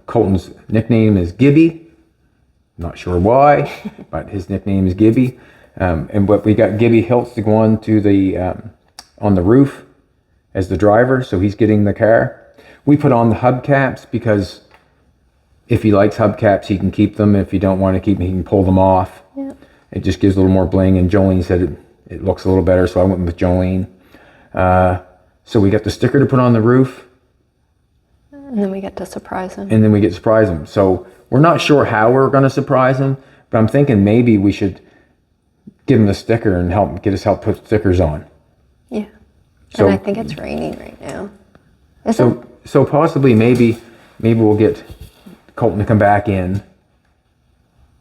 Colton's nickname is Gibby. Not sure why, but his nickname is Gibby. And what we got Gibby Hiltz to go on to the on the roof as the driver, so he's getting the car. We put on the hubcaps because if he likes hubcaps, he can keep them. If you don't want to keep them, he can pull them off. Yeah. It just gives a little more bling. And Jolene said it looks a little better, so I went with Jolene. So we got the sticker to put on the roof. And then we get to surprise him. And then we get to surprise him. So we're not sure how we're going to surprise him, but I'm thinking maybe we should give him the sticker and get us help put stickers on. Yeah. So, and I think it's raining right now. So possibly maybe we'll get Colton to come back in.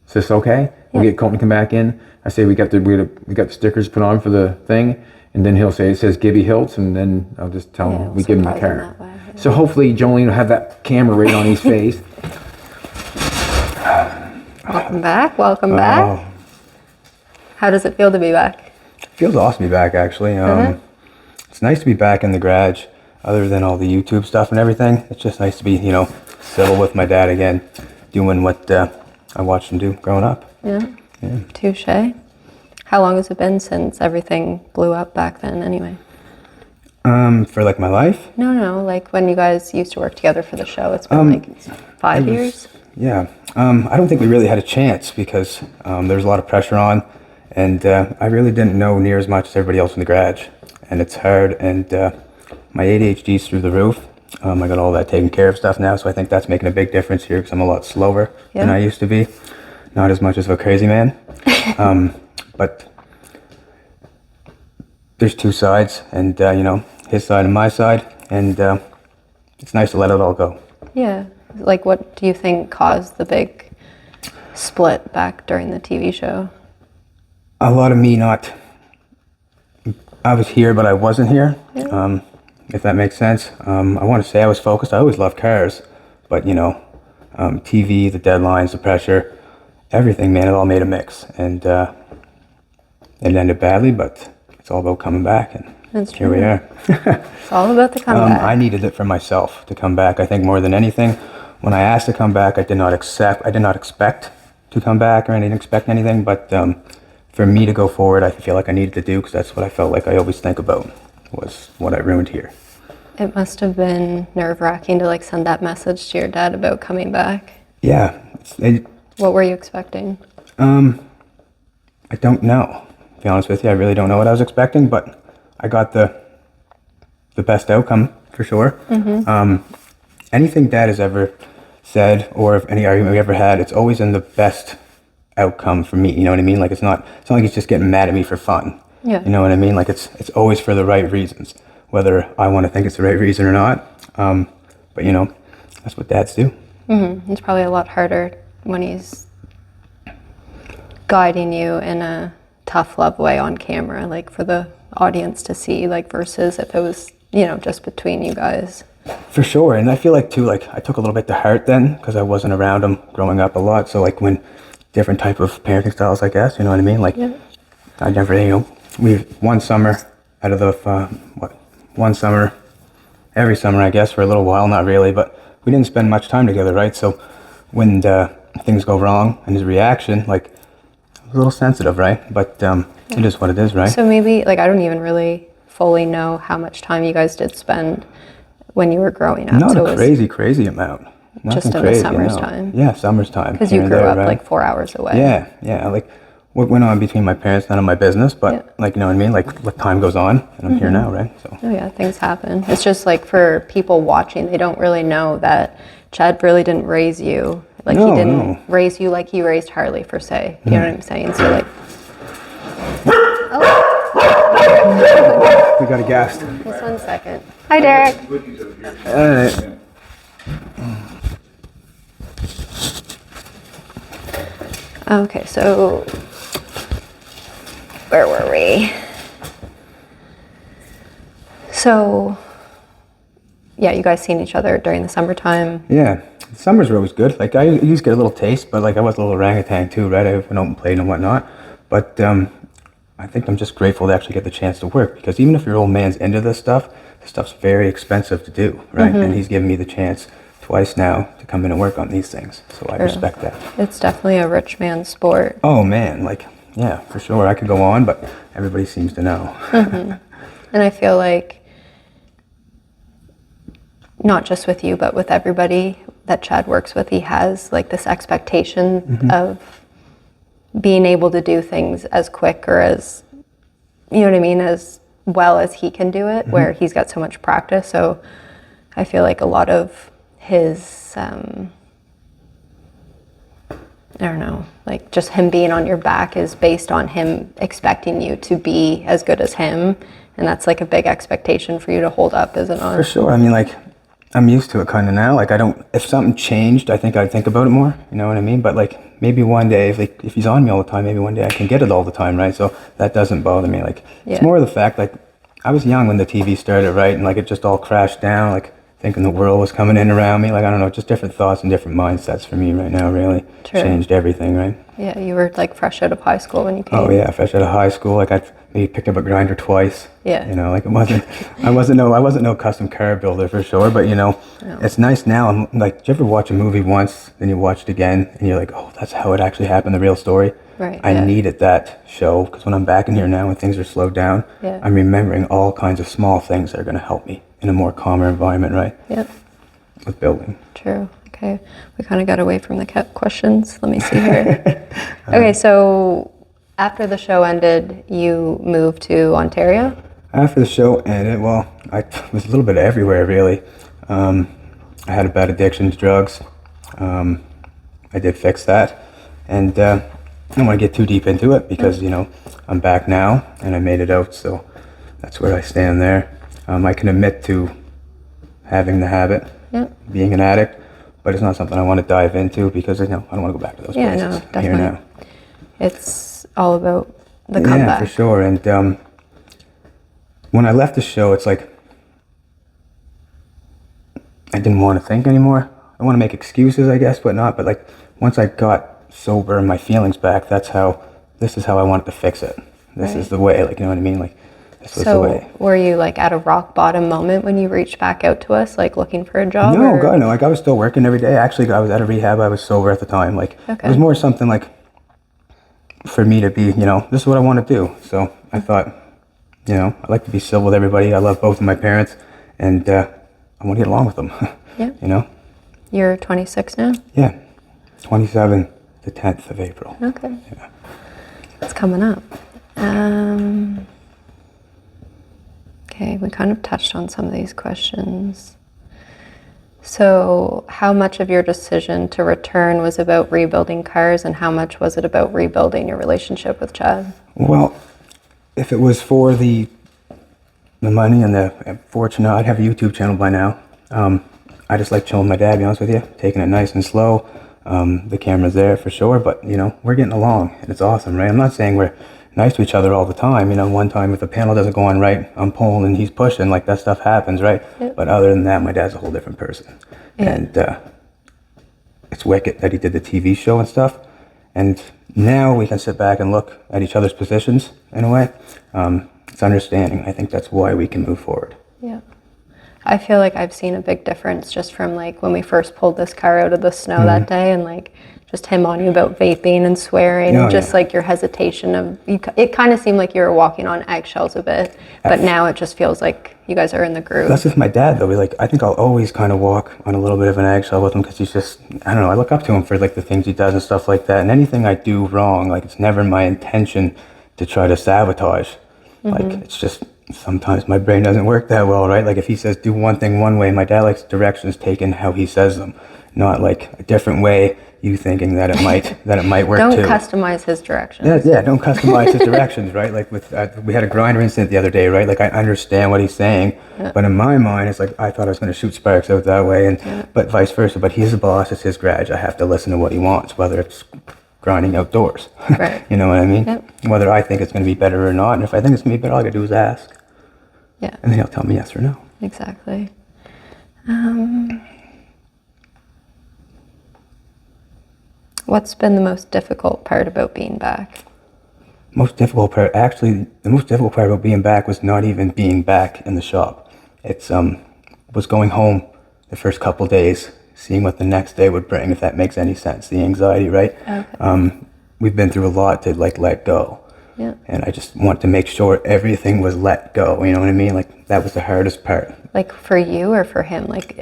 Is this okay? Yeah. We'll get Colton to come back in. I say we got the stickers put on for the thing, and then he'll say it says Gibby Hiltz, and then I'll just tell him we give him the car. So hopefully Jolene will have that camera right on his face. Welcome back. Welcome back. How does it feel to be back? It feels awesome to be back, actually. It's nice to be back in the garage, other than all the YouTube stuff and everything. It's just nice to be, civil with my dad again, doing what I watched him do growing up. Yeah. Touche. How long has it been since everything blew up back then, anyway? For like my life? No, like when you guys used to work together for the show. It's been like 5 years? Yeah. I don't think we really had a chance because there was a lot of pressure on, and I really didn't know near as much as everybody else in the garage. And it's hard, and my ADHD's through the roof. I got all that taken care of stuff now, so I think that's making a big difference here because I'm a lot slower than I used to be. Not as much as a crazy man. But there's two sides, and his side and my side, and it's nice to let it all go. Yeah. Like, what do you think caused the big split back during the TV show? A lot of me not... I was here, but I wasn't here, if that makes sense. I want to say I was focused. I always loved cars, but, TV, the deadlines, the pressure, everything, man, it all made a mix. And it ended badly, but it's all about coming back, and That's true. Here we are. It's all about the comeback. I needed it for myself to come back, I think, more than anything. When I asked to come back, I did not expect to come back, or I didn't expect anything, but for me to go forward, I feel like I needed to do, because that's what I felt like I always think about, was what I ruined here. It must have been nerve-wracking to send that message to your dad about coming back. Yeah. What were you expecting? I don't know. To be honest with you, I really don't know what I was expecting, but I got the best outcome for sure. Mm-hmm. Anything Dad has ever said, or if any argument we ever had, it's always in the best outcome for me. You know what I mean? It's not like he's just getting mad at me for fun. Yeah. You know what I mean? It's always for the right reasons, whether I want to think it's the right reason or not. But that's what dads do. Mm-hmm. It's probably a lot harder when he's guiding you in a tough love way on camera, for the audience to see, versus if it was, just between you guys. For sure. And I feel like too, I took a little bit to heart then, because I wasn't around him growing up a lot. So when different type of parenting styles, I guess, you know what I mean? Yeah. I never, one summer out of the, one summer, every summer, I guess, for a little while, not really, but we didn't spend much time together, right? So when things go wrong and his reaction, a little sensitive, right? But it is what it is, right? So maybe, I don't even really fully know how much time you guys did spend when you were growing up. Not a crazy amount. Nothing just in crazy, the summer's no. time. Yeah, summer's time. Because you grew up right? 4 hours away. Yeah. What went on between my parents, none of my business, but you know what I mean? What time goes on, and I'm here now, right? So. Oh yeah, things happen. It's just for people watching, they don't really know that Chad really didn't raise you. He didn't raise you like he raised Harley, per se. You know what I'm saying? So we got a guest. Just 1 second. Hi, Derek. All right. Okay, so where were we? So, yeah, you guys seen each other during the summertime. Yeah, summers were always good. I used to get a little taste, but I was a little orangutan too, right? I went out and played and whatnot. But I think I'm just grateful to actually get the chance to work, because even if your old man's into this stuff's very expensive to do, right? Mm-hmm. And he's given me the chance to twice now to come in and work on these things. So I respect that. It's definitely a rich man's sport. Oh man, like, yeah, for sure. I could go on, but everybody seems to know. And I feel like not just with you, but with everybody that Chad works with, he has like this expectation of being able to do things as quick or as, you know what I mean, as well as he can do it, where he's got so much practice. So I feel like a lot of his, I don't know, like just him being on your back is based on him expecting you to be as good as him. And that's like a big expectation for you to hold up, is it not? For sure. I mean, like, I'm used to it kind of now. Like, I don't, if something changed, I think I'd think about it more. You know what I mean? But like, maybe one day, if he's on me all the time, maybe one day I can get it all the time, right? So that doesn't bother me. Like, it's more the fact, like, I was young when the TV started, right? And like, it just all crashed down, like, thinking the world was coming in around me. Like, I don't know, just different thoughts and different mindsets for me right now, really. True. Changed everything, right? Yeah, you were like fresh out of high school when you came. Oh yeah, fresh out of high school. Like, I maybe picked up a grinder twice. Yeah. You know, like, I wasn't no custom car builder for sure, but you know, it's nice now. I'm like, do you ever watch a movie once, then you watch it again, and you're like, oh, that's how it actually happened, the real story? Right. I needed that show, because when I'm back in here now and things are slowed down, I'm remembering all kinds of small things that are going to help me in a more calmer environment, right? Yep. With building. True. Okay. We kind of got away from the questions. Let me see here. Okay, so after the show ended, you moved to Ontario? After the show ended, well, I was a little bit everywhere, really. I had a bad addiction to drugs. I did fix that. And I don't want to get too deep into it because, you know, I'm back now and I made it out, so that's where I stand there. I can admit to having the habit, being an addict, but it's not something I want to dive into because, you know, I don't want to go back to those places. No, definitely. Here now. It's all about the comeback. Yeah, for sure. And when I left the show, it's like I didn't want to think anymore. I want to make excuses, I guess, but not. But like once I got sober and my feelings back, this is how I wanted to fix it. This is the way, like, you know what I mean? Like, this was the way. Were you like at a rock bottom moment when you reached back out to us, like looking for a job? No, God, no. Like I was still working every day. Actually, I was at a rehab. I was sober at the time. Like it was more something like for me to be, you know, this is what I want to do. So I thought, you know, I like to be civil with everybody. I love both of my parents, and I want to get along with them. Yeah. You know. You're 26 now? Yeah, 27, the 10th of April. Okay. Yeah. It's coming up. Okay, we kind of touched on some of these questions. So how much of your decision to return was about rebuilding cars and how much was it about rebuilding your relationship with Chad? Well, if it was for the money and the fortune, I'd have a YouTube channel by now. I just like chilling with my dad, to be honest with you, taking it nice and slow. The camera's there for sure, but you know, we're getting along and it's awesome, right? I'm not saying we're nice to each other all the time. You know, one time if the panel doesn't go on right, I'm pulling and he's pushing, like that stuff happens, right? Yep. But other than that, my dad's a whole different person. Yeah. And it's wicked that he did the TV show and stuff. And now we can sit back and look at each other's positions in a way. It's understanding. I think that's why we can move forward. Yeah. I feel like I've seen a big difference just from like when we first pulled this car out of the snow that day, and like just him on you about vaping and swearing, and just like your hesitation of, it kind of seemed like you were walking on eggshells a bit, but now it just feels like you guys are in the groove. That's with my dad though. I think I'll always kind of walk on a little bit of an eggshell with him because he's just, I don't know, I look up to him for like the things he does and stuff like that. And anything I do wrong, like it's never my intention to try to sabotage. Like it's just, sometimes my brain doesn't work that well, right? Like if he says do one thing one way, my dad likes directions taken how he says them, not like a different way, you thinking that it might work Don't too. customize his directions. Yeah, don't customize his directions, right? Like with we had a grinder incident the other day, right? Like I understand what he's saying, but in my mind, it's like I thought I was going to shoot sparks out that way, and but vice versa. But he's the boss; it's his garage. I have to listen to what he wants, whether it's grinding outdoors. Right. You know what I mean? Yep. Whether I think it's going to be better or not, and if I think it's going to be better, all I got to do is ask. Yeah. And then he'll tell me yes or no. Exactly. What's been the most difficult part about being back? The most difficult part about being back was not even being back in the shop. It's was going home the first couple days, seeing what the next day would bring, if that makes any sense. The anxiety, right? Okay. We've been through a lot to like let go. Yeah. And I just want to make sure everything was let go. You know what I mean? Like that was the hardest part. Like for you or for him? Like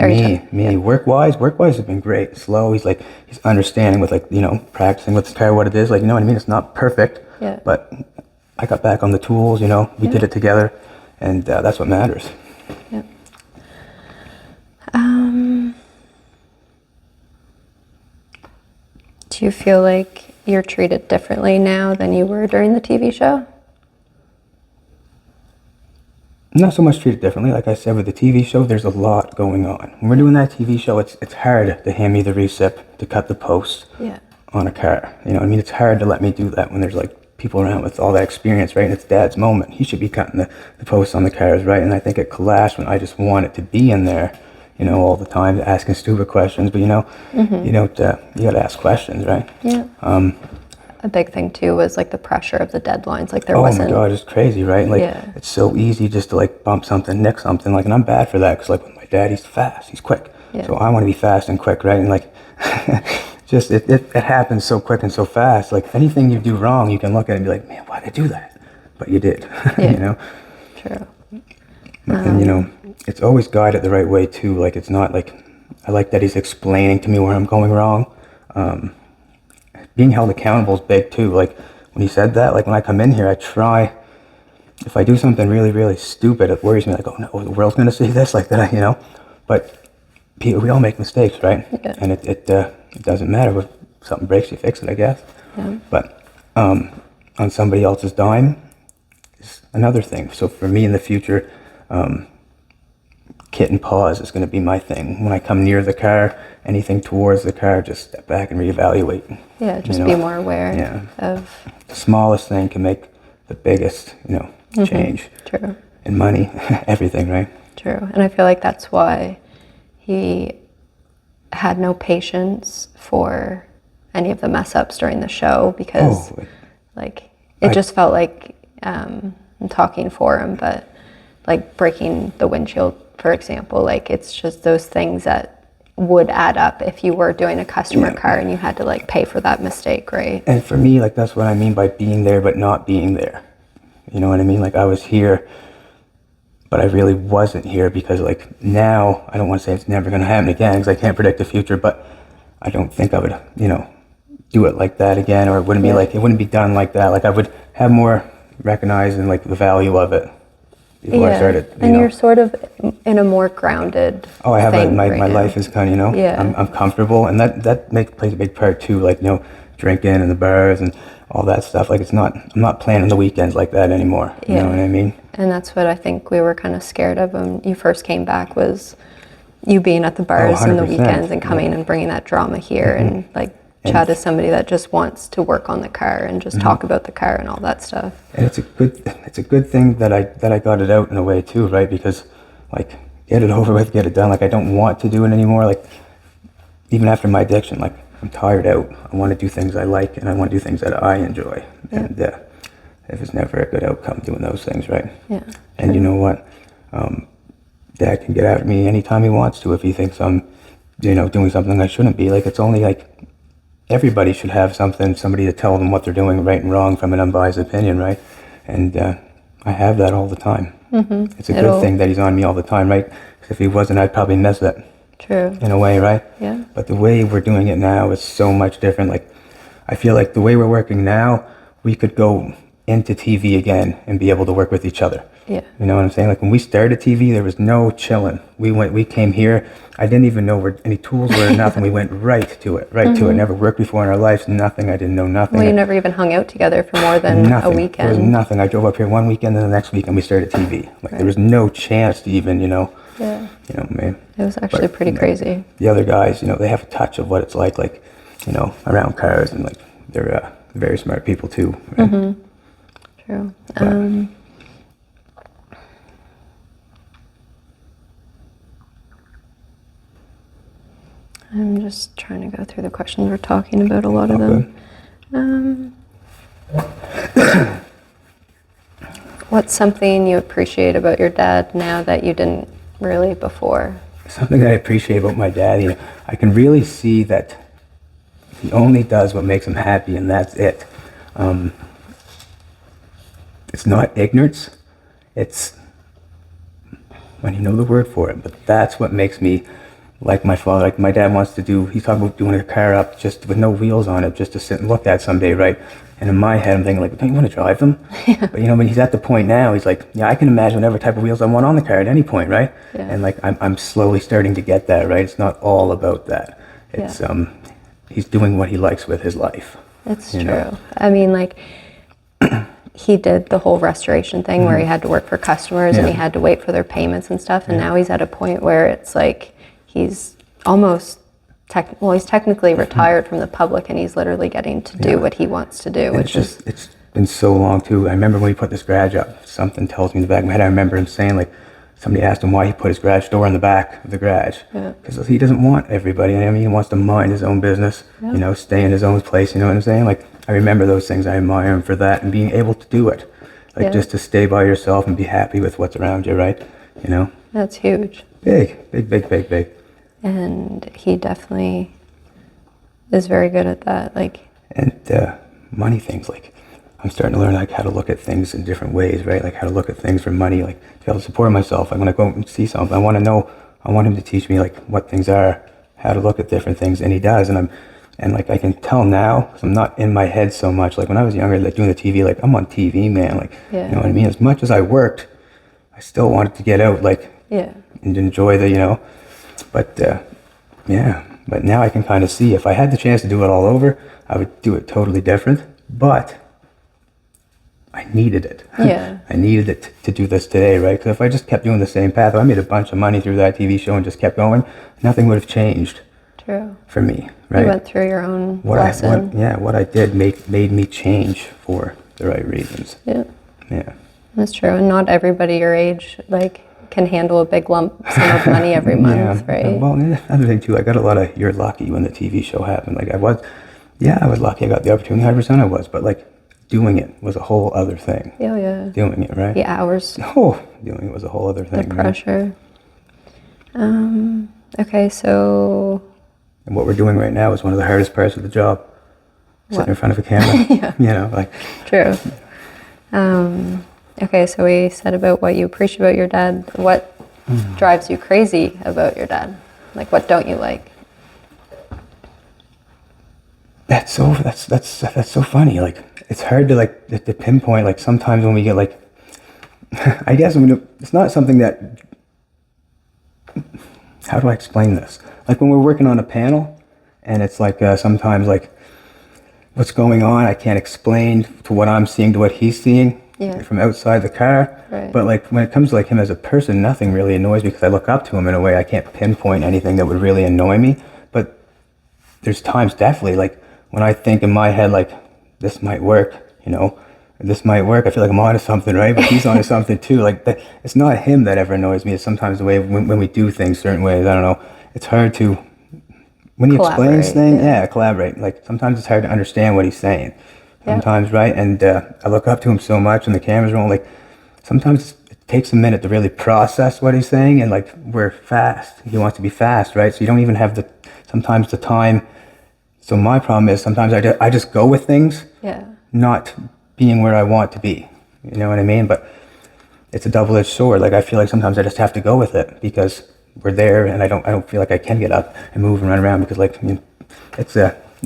Me. Work-wise has been great. Slow. He's understanding with like, practicing with his car, what it is. Like, you know what I mean? It's not perfect. Yeah. But I got back on the tools, we did it together, and that's what matters. Yeah. Do you feel like you're treated differently now than you were during the TV show? Not so much treated differently. Like I said, with the TV show, there's a lot going on. When we're doing that TV show, it's hard to hand me the recip to cut the post on a car. You know what I mean? It's hard to let me do that when there's like people around with all that experience, right? And it's Dad's moment. He should be cutting the posts on the cars, right? And I think it clashed when I just wanted to be in there, all the time, asking stupid questions. But you don't, you got to ask questions, right? Yeah. A big thing too was like the pressure of the deadlines. Like there wasn't. Oh my God, it's crazy, right? Like it's so easy just to like bump something, nick something. Like, and I'm bad for that because like with my dad, he's fast, he's quick. Yeah. So I want to be fast and quick, right? And like, just it happens so quick and so fast. Like anything you do wrong, you can look at it and be like, man, why did I do that? But you did, True. And it's always guided the right way too. Like it's not like, I like that he's explaining to me where I'm going wrong. Being held accountable is big too. Like when he said that, like when I come in here, I try, if I do something really, really stupid, it worries me. Like, oh no, the world's going to see this, like that, But we all make mistakes, right? Yeah. And it doesn't matter. If something breaks, you fix it, I guess. Yeah. But on somebody else's dime is another thing. So for me in the future, kit and pause is going to be my thing. When I come near the car, anything towards the car, just step back and reevaluate. Yeah, just be more aware of. The smallest thing can make the biggest, change. True. And money, everything, right? True. And I feel like that's why he had no patience for any of the mess ups during the show because it just felt like I'm talking for him, but like breaking the windshield, for example, like it's just those things that would add up if you were doing a customer car and you had to like pay for that mistake, right? And for me, like that's what I mean by being there but not being there. You know what I mean? Like I was here, but I really wasn't here because like now, I don't want to say it's never going to happen again because I can't predict the future, but I don't think I would, do it like that again, or it wouldn't be like, it wouldn't be done like that. Like I would have more recognizing like the value of it before I started. And you're sort of in a more grounded. Oh, I have my right life is kind of, Yeah. I'm comfortable, and that plays a big part too. Like drinking and the bars and all that stuff. Like I'm not planning the weekends like that anymore. You know what I mean? And that's what I think we were kind of scared of when you first came back, was you being at the bars in the 100%. weekends and coming and bringing that drama here. And like Chad is somebody that just wants to work on the car and just talk about the car and all that stuff. And it's a good thing that I got it out in a way too, right? Because like get it over with, get it done. Like I don't want to do it anymore. Like even after my addiction, like I'm tired out. I want to do things I like and I want to do things that I enjoy. Yeah. And it was never a good outcome doing those things, right? Yeah. And you know what? Dad can get out at me anytime he wants to if he thinks I'm, doing something I shouldn't be. Like it's only like everybody should have somebody to tell them what they're doing right and wrong from an unbiased opinion, right? And I have that all the time. Mm-hmm. It's a good thing that he's on me all the time, right? Because if he wasn't, I'd probably miss it. True. In a way, right? Yeah. But the way we're doing it now is so much different. Like, I feel like the way we're working now, we could go into TV again and be able to work with each other. Yeah. You know what I'm saying? Like when we started TV, there was no chilling. We came here. I didn't even know where any tools were or nothing. We went right to it. Never worked before in our lives. Nothing. I didn't know nothing. Well, you never even hung out together for more than nothing. a weekend. There was nothing. I drove up here one weekend and the next weekend we started TV. Like there was no chance to even, Yeah. Man. It was actually pretty crazy. The other guys, they have a touch of what it's like, around cars, and like they're very smart people too. Right? Mm-hmm. True. I'm just trying to go through the questions. We're talking about a lot of them. What's something you appreciate about your dad now that you didn't really before? something that I appreciate about my dad, you know, I can really see that he only does what makes him happy, and that's it. It's not ignorance. It's, when you know the word for it, but that's what makes me like my father. Like my dad wants to do, he's talking about doing a car up just with no wheels on it, just to sit and look at someday, right? And in my head, I'm thinking like, don't you want to drive them? Yeah. But you know, when he's at the point now, he's like, yeah, I can imagine whatever type of wheels I want on the car at any point, right? Yeah. And like, I'm slowly starting to get that, right? It's not all about that. It's, he's doing what he likes with his life. That's true. Know? I mean, like, he did the whole restoration thing where he had to work for customers and he had to wait for their payments and stuff. And now he's at a point where it's like, he's almost he's technically retired from the public, and he's literally getting to do what he wants to do, which is... It's been so long, too. I remember when he put this garage up, something tells me in the back of my head, I remember him saying, like, somebody asked him why he put his garage door in the back of the garage. Because he doesn't want everybody. I mean, he wants to mind his own business, you know, stay in his own place, you know what I'm saying? Like, I remember those things. I admire him for that, and being able to do it. Like, just to stay by yourself and be happy with what's around you, right? You know? That's huge. Big, big, big, big, big. And he definitely is very good at that. Like, and money things, like, I'm starting to learn like how to look at things in different ways, right? Like how to look at things for money, like to be able to support myself. Like when I go and see something, I want to know, I want him to teach me like what things are, how to look at different things, and he does. And like I can tell now, because I'm not in my head so much. Like when I was younger, like doing the TV, like I'm on TV, man. Like, you know what I mean? As much as I worked, I still wanted to get out, like, and enjoy the, you know. But but now I can kind of see if I had the chance to do it all over, I would do it totally different. But I needed it. Yeah. I needed it to do this today, right? Because if I just kept doing the same path, if I made a bunch of money through that TV show and just kept going, nothing would have changed. True. For me, right? You went through your own lesson. What I did made me change for the right reasons. Yeah. Yeah. That's true. And not everybody your age, like, can handle a big lump sum of money every month, right? Well, another thing too, I got a lot of "you're lucky" when the TV show happened. Like I was lucky. I got the opportunity. 100% I was, but like doing it was a whole other thing. Oh yeah. Doing it, right? The hours. Oh, doing it was a whole other thing. The pressure. Right? Okay, so. And what we're doing right now is one of the hardest parts of the job. Sitting in front of a camera. You know, like. True. Okay, so we said about what you appreciate about your dad. What drives you crazy about your dad? Like, what don't you like? That's so funny. Like, it's hard to like to pinpoint. Like sometimes when we get like, I guess it's not something that. How do I explain this? Like when we're working on a panel, and it's like sometimes like, what's going on? I can't explain to what I'm seeing to what he's seeing. From outside the car. Right. But like when it comes to like him as a person, nothing really annoys me because I look up to him in a way I can't pinpoint anything that would really annoy me. But there's times definitely like when I think in my head like this might work, you know, this might work. I feel like I'm onto something, right? But he's onto something too. Like it's not him that ever annoys me. It's sometimes the way when we do things certain ways. I don't know. It's hard to when you explain things. Collaborate. Like sometimes it's hard to understand what he's saying. Sometimes, right? And I look up to him so much and the camera's rolling. Like, sometimes it takes a minute to really process what he's saying. And, like, we're fast. He wants to be fast, right? So you don't even have sometimes the time. So my problem is sometimes I just go with things, not being where I want to be. You know what I mean? But it's a double-edged sword. Like, I feel like sometimes I just have to go with it because we're there and I don't feel like I can get up and move and run around because, like, I mean, it's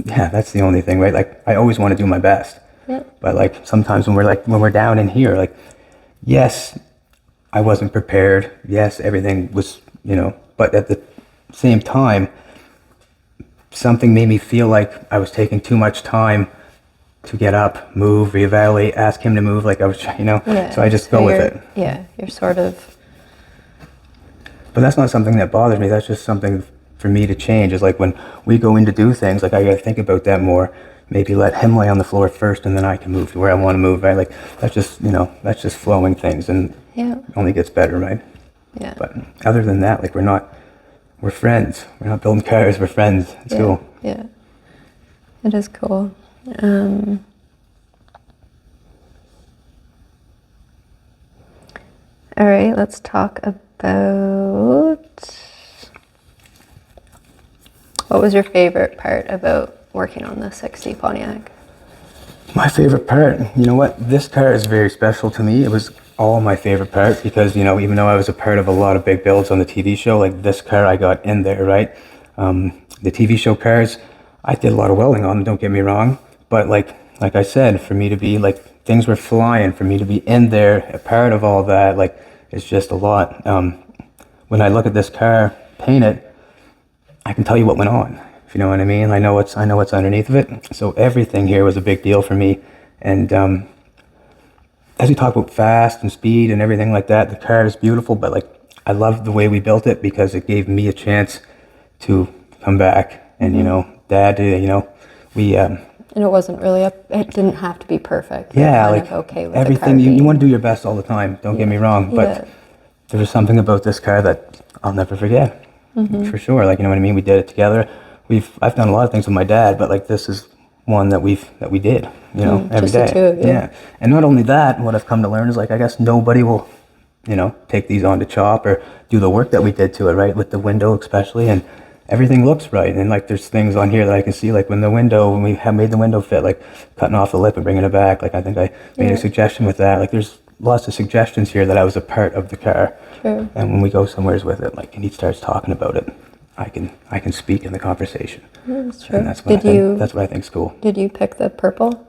that's the only thing, right? Like, I always want to do my best. But, like, sometimes when we're down in here, like, yes, I wasn't prepared. Yes, everything was, you know, but at the same time, something made me feel like I was taking too much time to get up, move, reevaluate, ask him to move. Like, I was, you know, so I just go with it. Yeah, you're sort of. But that's not something that bothers me. That's just something for me to change. Is like when we go in to do things, like I gotta think about that more. Maybe let him lay on the floor first and then I can move to where I want to move, right? Like that's just, you know, that's just flowing things and it only gets better, right? Yeah. But other than that, like we're friends. We're not building cars, we're friends. It's cool. Yeah. It is cool. All right, let's talk about What was your favorite part about working on the 60 Pontiac? My favorite part, you know what? This car is very special to me. It was all my favorite part because, you know, even though I was a part of a lot of big builds on the TV show, like this car I got in there, right? The TV show cars, I did a lot of welding on them, don't get me wrong. But like I said, for me to be like, things were flying, for me to be in there, a part of all that, like, it's just a lot. When I look at this car painted, I can tell you what went on. If you know what I mean, I know what's underneath of it. So everything here was a big deal for me. And as we talk about fast and speed and everything like that, the car is beautiful. But like, I love the way we built it because it gave me a chance to come back. And you know, Dad, you know, we. And it wasn't really it didn't have to be perfect. Yeah, kind like of okay with everything. the car You want to do your best all the time. Don't get me wrong, but there was something about this car that I'll never forget. For sure. Like, you know what I mean. We did it together. I've done a lot of things with my dad, but like this is one that we did, you know, every just day. the two of you. Yeah. And not only that, what I've come to learn is like, I guess nobody will, you know, take these on to chop or do the work that we did to it, right? With the window especially, and everything looks right. And like, there's things on here that I can see, like when we have made the window fit, like cutting off the lip and bringing it back. Like, I think I made a suggestion with that. Like, there's lots of suggestions here that I was a part of the car. True. And when we go somewheres with it, like, and he starts talking about it, I can speak in the conversation. That's true. And that's what that's what I think's cool. Did you pick the purple?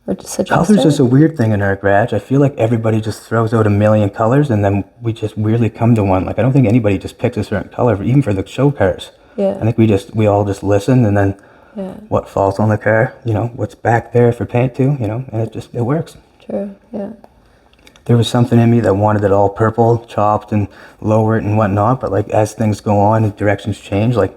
Or just suggest Color's it? just a weird thing in our garage. I feel like everybody just throws out a million colors and then we just weirdly come to one. Like, I don't think anybody just picks a certain color, even for the show cars. Yeah. I think we all just listen, and then what falls on the car, you know, what's back there for paint too, you know, and it works. True, yeah. There was something in me that wanted it all purple, chopped and lowered and whatnot, but like as things go on and directions change, like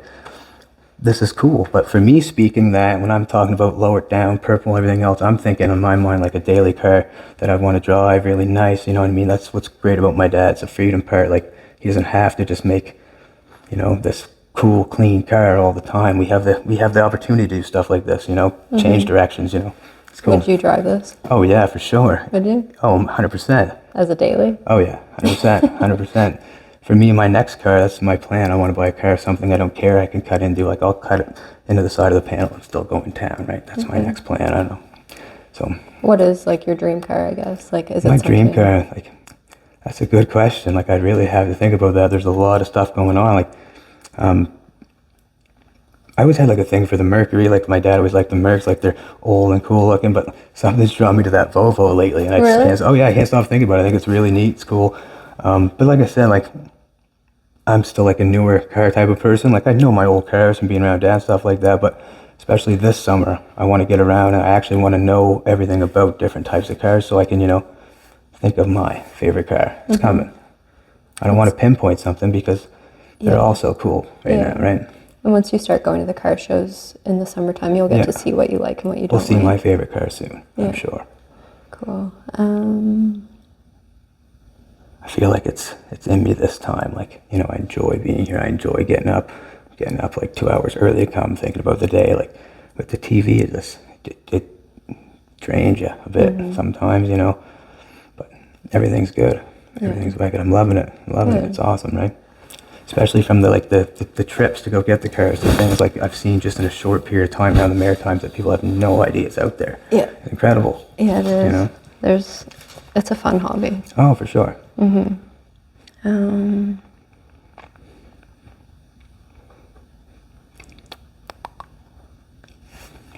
this is cool. But for me speaking that, when I'm talking about lower it down, purple, everything else, I'm thinking in my mind like a daily car that I want to drive really nice, you know what I mean? That's what's great about my dad. It's a freedom part. Like, he doesn't have to just make, you know, this cool, clean car all the time. We have the opportunity to do stuff like this, you know, change directions, you know. It's cool. Would you drive this? Oh yeah, for sure. Would you? Oh, 100%. As a daily? Oh yeah, 100%, 100%. For me, my next car, that's my plan. I want to buy a car, something I don't care. I can cut into, like I'll cut it into the side of the panel and still go in town, right? That's my next plan. I don't know. So. What is like your dream car? I guess like is it my dream something- car? Like, that's a good question. Like, I'd really have to think about that. There's a lot of stuff going on. Like, I always had like a thing for the Mercury. Like, my dad always liked the Mercs, like they're old and cool looking, but something's drawn me to that Volvo lately. And I just can't, I can't stop thinking about it. I think it's really neat. It's cool. But like I said, like, I'm still like a newer car type of person. Like, I know my old cars from being around dad and stuff like that, but especially this summer, I want to get around and I actually want to know everything about different types of cars so I can, you know, think of my favorite car. It's coming. I don't want to pinpoint something because they're all so cool right now, right? And once you start going to the car shows in the summertime, you'll get to see what you like and what you don't We'll see like. my favorite car soon, I'm sure. Cool. I feel like it's in me this time. Like, you know, I enjoy being here. I enjoy getting up like 2 hours early to come, thinking about the day. Like, with the TV, it drains you a bit sometimes, you know. But everything's good. Everything's wicked. I'm loving it. It's awesome, right? Especially from the trips to go get the cars, the things like I've seen just in a short period of time around the Maritimes that people have no idea it's out there. Yeah. It's incredible. Yeah, it is. You know? It's a fun hobby. Oh, for sure. All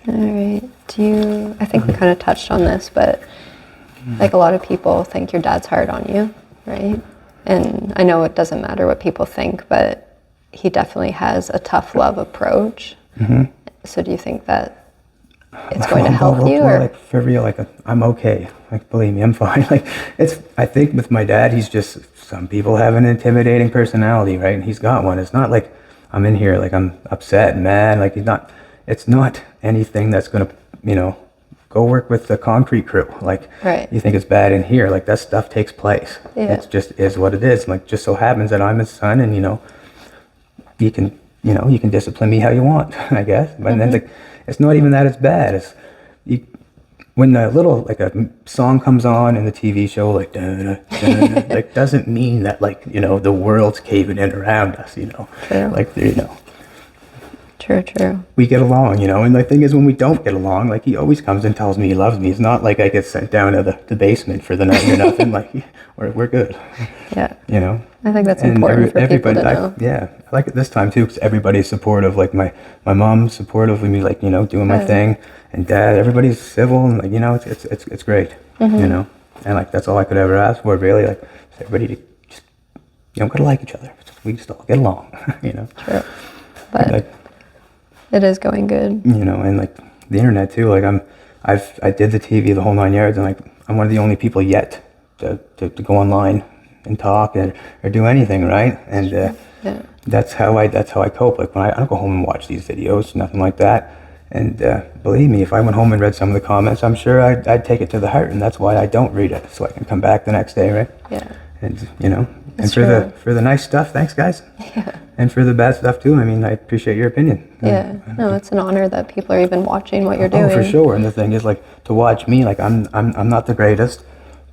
right. I think we kind of touched on this, but like a lot of people think your dad's hard on you, right? And I know it doesn't matter what people think, but he definitely has a tough love approach. So do you think that it's going to help you? Or? Like, for real, like, I'm okay. Like, believe me, I'm fine. Like, I think with my dad, he's just, some people have an intimidating personality, right? And he's got one. It's not like I'm in here, like I'm upset and mad. Like, it's not anything that's going to, you know, go work with the concrete crew. Like, you think it's bad in here. Like, that stuff takes place. It just is what it is. Like, just so happens that I'm his son and, you know, you can discipline me how you want, I guess. But then it's not even that it's bad. When a little, like a song comes on in the TV show, like, like, doesn't mean that, like, you know, the world's caving in around us, you know. Like, you know, True. we get along, you know. And the thing is, when we don't get along, like, he always comes and tells me he loves me. It's not like I get sent down to the basement for the night or nothing. Like, we're good, Yeah. you know. I think that's And important for people to everybody, know. yeah, I like it this time too, because everybody's supportive. Like, my mom's supportive of me, like, you know, doing my Good. thing, and dad, everybody's civil, and, like, you know, it's great, you know. And, like, that's all I could ever ask for, really. Like, just everybody to just, you don't gotta like each other. We just all get along, you know. True. But Like, it is going good. you know, and, like, the internet too. Like, I did the TV the whole 9 yards, and, like, I'm one of the only people yet to go online and talk or do anything, right? And Yeah. that's how I cope. Like, when I don't go home and watch these videos, nothing like that. And believe me, if I went home and read some of the comments, I'm sure I'd take it to the heart, and that's why I don't read it, so I can come back the next day, right? Yeah. And, you know, That's and true. for the nice stuff, thanks, guys. Yeah. And for the bad stuff too. I mean, I appreciate your opinion. Yeah. No, it's an honor that people are even watching what you're doing. Oh, for sure. And the thing is, like, to watch me, like, I'm not the greatest,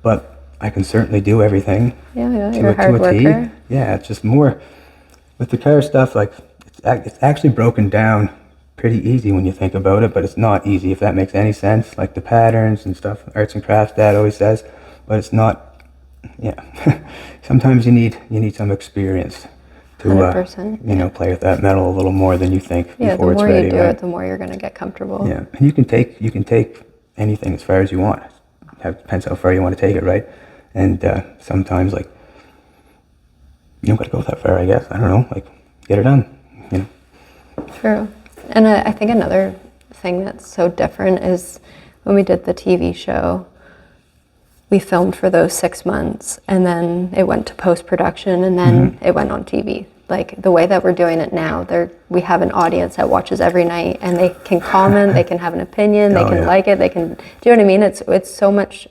but I can certainly do everything. Yeah, you're a hard to a T. worker. Yeah, it's just more with the car stuff. Like, it's actually broken down pretty easy when you think about it, but it's not easy, if that makes any sense. Like, the patterns and stuff, arts and crafts, Dad always says, but it's not. Yeah, sometimes you need some experience to 100%, you know, play with that metal a little more than you think Yeah, the before it's more ready. you do right? it, the more you're going to get comfortable. Yeah, and you can take anything as far as you want. Depends how far you want to take it, right? And sometimes, like, you don't got to go that far, I guess. I don't know, like, get it done, you know. True. And I think another thing that's so different is when we did the TV show, we filmed for those 6 months, and then it went to post-production, and then it went on TV. Like, the way that we're doing it now, we have an audience that watches every night, and they can comment, they can have an opinion, they Oh, can yeah. like it, they can, do you know what I mean? It's so much,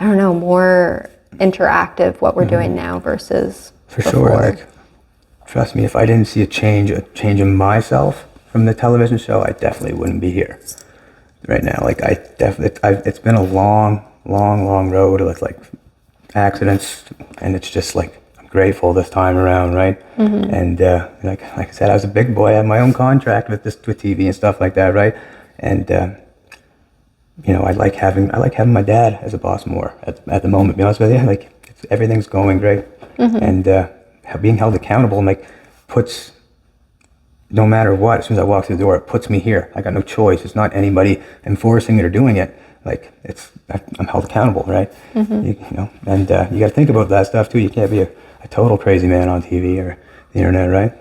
I don't know, more interactive what we're doing now versus For before. sure. Like, trust me, if I didn't see a change in myself from the television show, I definitely wouldn't be here right now. Like, it's been a long road with, like, accidents, and it's just, like, I'm grateful this time around, right? And like I said, I was a big boy. I had my own contract with TV and stuff like that, right? And you know, I like having my dad as a boss more at the moment. To be honest with you, like, everything's going great, and being held accountable, like, puts, no matter what, as soon as I walk through the door, it puts me here. I got no choice. It's not anybody enforcing it or doing it. Like, I'm held accountable, right? You know, and you got to think about that stuff too. You can't be a total crazy man on TV or the internet, right?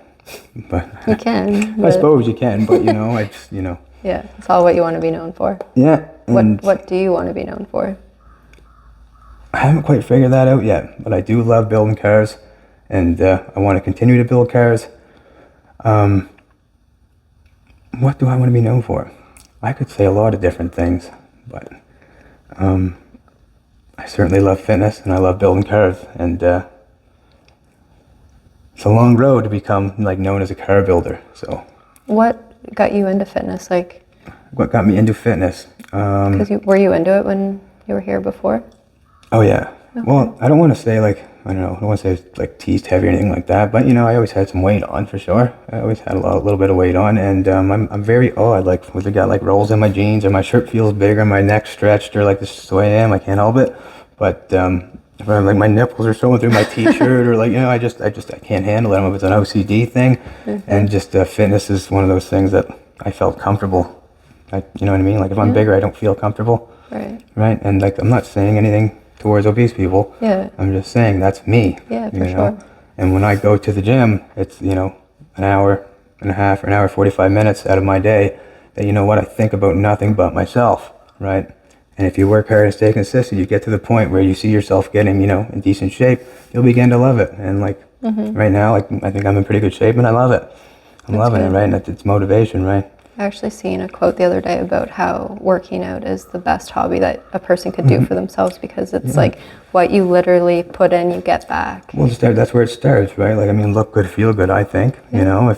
But You can. I but- suppose you can, but, you know, you know. Yeah, it's all what you want to be known for. Yeah. And What do you want to be known for? I haven't quite figured that out yet, but I do love building cars, and I want to continue to build cars. What do I want to be known for? I could say a lot of different things, but I certainly love fitness, and I love building cars, and it's a long road to become, like, known as a car builder. So, What got you into fitness? Like, what got me into fitness? were you into it when you were here before? Oh yeah. Well, I don't want to say, like, I don't know, I don't want to say, like, teased heavy or anything like that, but, you know, I always had some weight on, for sure. I always had a little bit of weight on, and I'm very odd. Like, whether I got, like, rolls in my jeans, or my shirt feels big, or my neck stretched, or, like, this is the way I am, I can't help it. But if I'm, like, my nipples are showing through my t-shirt, or, like, you know, I can't handle it. I don't know if it's an OCD thing, and just fitness is one of those things that I felt comfortable. You know what I mean? Like, if I'm bigger, I don't feel comfortable. Right? And, like, I'm not saying anything towards obese people. Yeah. I'm just saying that's me. Yeah, for you know? sure. And when I go to the gym, it's, you know, an hour and a half or an hour 45 minutes out of my day that, you know what, I think about nothing but myself, right? And if you work hard and stay consistent, you get to the point where you see yourself getting, you know, in decent shape, you'll begin to love it. And, like, right now, like, I think I'm in pretty good shape, and I love it. I'm loving good. it, right? And it's motivation, right? I actually seen a quote the other day about how working out is the best hobby that a person could do for themselves, because it's like what you literally put in, you get back. Well, that's where it starts, right? Like, I mean, look good, feel good. I think, you know,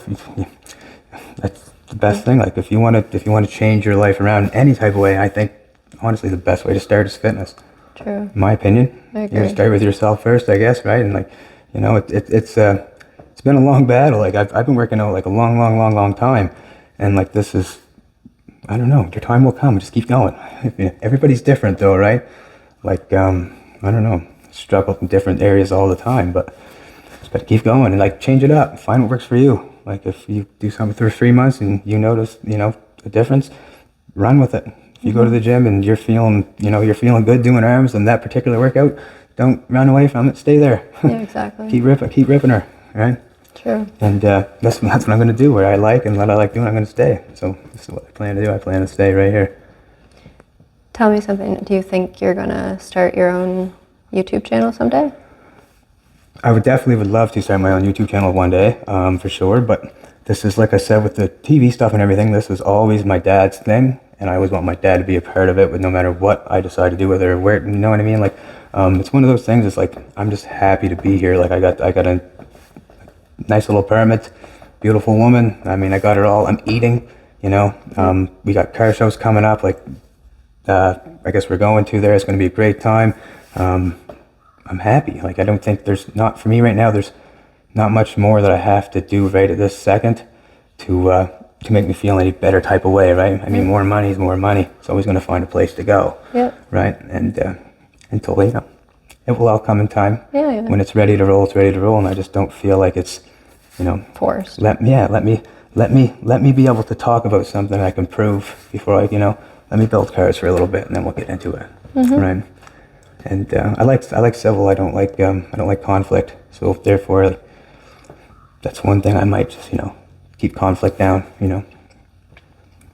that's the best thing. Like, if you want to change your life around in any type of way, I think, honestly, the best way to start is fitness. True. In my opinion, I you agree. gotta start with yourself first, I guess, right? And, like, you know, it's been a long battle. Like I've been working out like a long time, and like this is, I don't know, your time will come. Just keep going. Everybody's different though, right? Like I don't know, struggle in different areas all the time, but just gotta keep going and like change it up. Find what works for you. Like if you do something for 3 months and you notice, a difference, run with it. If you go to the gym and you're feeling good doing arms and that particular workout, don't run away from it. Stay there. Yeah, exactly. Keep ripping her, right? True. And that's what I'm going to do. What I like and what I like doing, I'm going to stay. So this is what I plan to do. I plan to stay right here. Tell me something. Do you think you're going to start your own YouTube channel someday? I would love to start my own YouTube channel one day, for sure. But this is, like I said, with the TV stuff and everything, this was always my dad's thing. And I always want my dad to be a part of it, but no matter what I decide to do with it or where, you know what I mean? Like, it's one of those things, it's like, I'm just happy to be here. Like I got a nice little apartment, beautiful woman. I mean, I got it all. I'm eating, we got car shows coming up. Like, I guess we're going to there. It's going to be a great time. I'm happy. Like, I don't think for me right now, there's not much more that I have to do right at this second to make me feel any better type of way, right? I mean, more money is more money. It's always going to find a place to go, right? And until, it will all come in time. Yeah. When it's ready to roll, it's ready to roll, and I just don't feel like it's, forced. Let me be able to talk about something I can prove before let me build cars for a little bit, and then we'll get into it, right? And I like civil. I don't like conflict. So therefore, that's one thing I might just keep conflict down.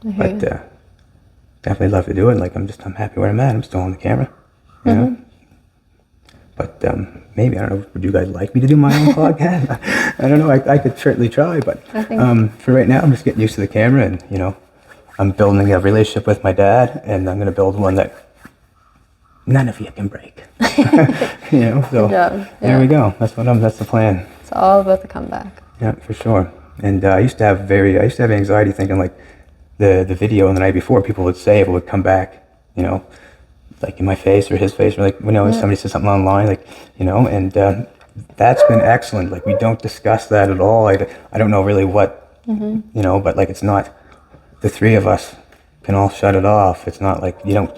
But definitely love to do it. Like I'm happy where I'm at. I'm still on the camera. But maybe, I don't know, would you guys like me to do my own podcast? I don't know, I could certainly try, but for right now, I'm just getting used to the camera and, I'm building a relationship with my dad, and I'm going to build one that none of you can break. So there we go. That's the plan. It's all about the comeback. Yeah, for sure. And I used to have anxiety thinking like the video on the night before, people would say if it would come back, like in my face or his face, or like, somebody said something online, like, and that's been excellent. Like we don't discuss that at all. I don't know really what, but like it's not, the three of us can all shut it off. It's not like you don't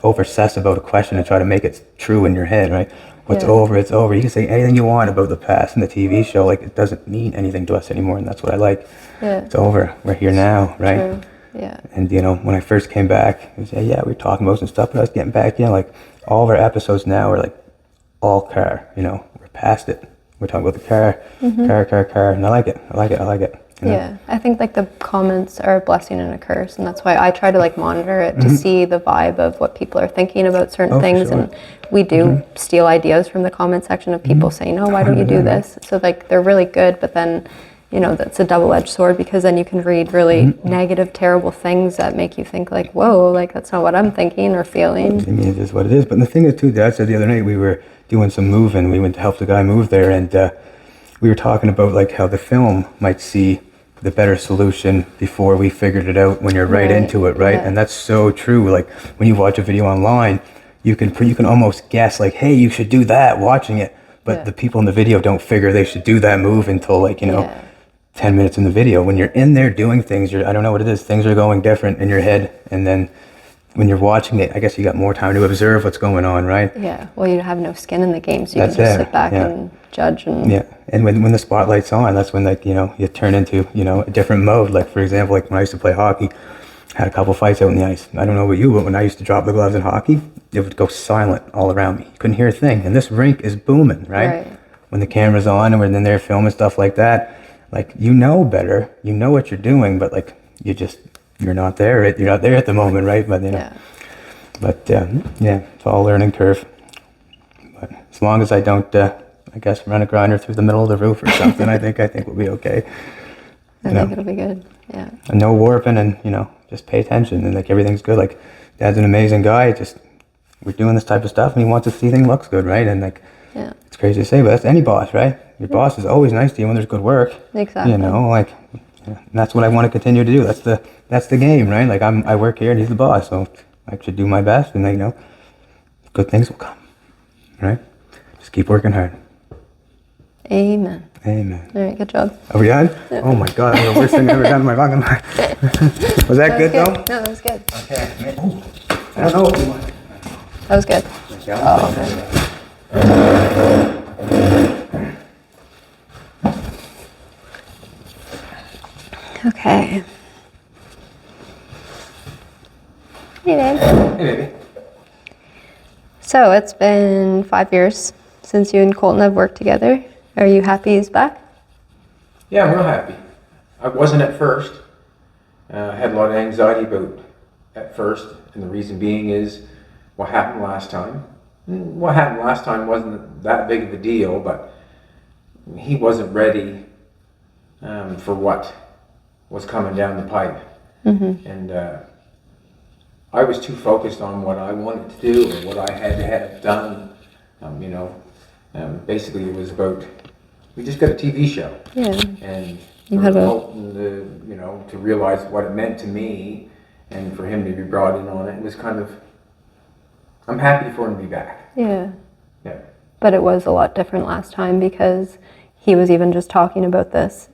over-obsess about a question and try to make it true in your head, right? What's over, it's over. You can say anything you want about the past and the TV show, like it doesn't mean anything to us anymore, and that's what I like. It's over. We're here now, right? True. Yeah. And when I first came back, it was, we were talking about some stuff, but I was getting back in, like all of our episodes now are like all car, we're past it. We're talking about the car, car, and I like it. Yeah, I think like the comments are a blessing and a curse, and that's why I try to like monitor it to see the vibe of what people are thinking about certain things. Sure. And we do steal ideas from the comment section of people saying, "Oh, why don't you do this?" So like they're really good, but then that's a double-edged sword, because then you can read really negative, terrible things that make you think like, "Whoa, like that's not what I'm thinking or feeling." I mean, it is what it is. But the thing is too, Dad said the other night we were doing some moving. We went to help the guy move there, and we were talking about like how the film might see the better solution before we figured it out when you're right into it, right? And that's so true. Like when you watch a video online, you can almost guess like, hey, you should do that watching it, but the people in the video don't figure they should do that move until like 10 minutes in the video. When you're in there doing things, I don't know what it is, things are going different in your head, and then when you're watching it, I guess you got more time to observe what's going on, right? Yeah, well, you have no skin in the game, so you can just sit back and judge. And when the spotlight's on, that's when like you turn into a different mode. Like for example, like when I used to play hockey, I had a couple fights out in the ice. I don't know about you, but when I used to drop the gloves in hockey, it would go silent all around me. You couldn't hear a thing, and this rink is booming, right? When the camera's on and we're in there filming stuff like that, like better, what you're doing, but like you're not there. You're not there at the moment, right? But it's all a learning curve. But as long as I don't, I guess, run a grinder through the middle of the roof or something, I think we'll be okay. I think it'll be good. Yeah. And no warping, and just pay attention, and like everything's good. Like Dad's an amazing guy. Just we're doing this type of stuff, and he wants to see things looks good, right? And like it's crazy to say, but that's any boss, right? Your boss is always nice to you when there's good work. Exactly. And that's what I want to continue to do. That's the game, right? Like I work here and he's the boss, so I should do my best, and good things will come, right? Just keep working hard. Amen. Amen. All right, good job. Are we done? Oh my God, that's the worst thing I've ever done in my fucking life. Was that good though? No, that was good. Okay. Oh, I don't know. That was good. Okay. Hey, babe. Hey, baby. So it's been 5 years since you and Colton have worked together. Are you happy he's back? Yeah, I'm real happy. I wasn't at first. I had a lot of anxiety about at first, and the reason being is what happened last time. What happened last time wasn't that big of a deal, but he wasn't ready for what was coming down the pipe. And I was too focused on what I wanted to do or what I had to have done. Basically it was about, we just got a TV show. Yeah. And You for had a- Colton to realize what it meant to me and for him to be brought in on it was kind of, I'm happy for him to be back. Yeah. Yeah. But it was a lot different last time because he was even just talking about this.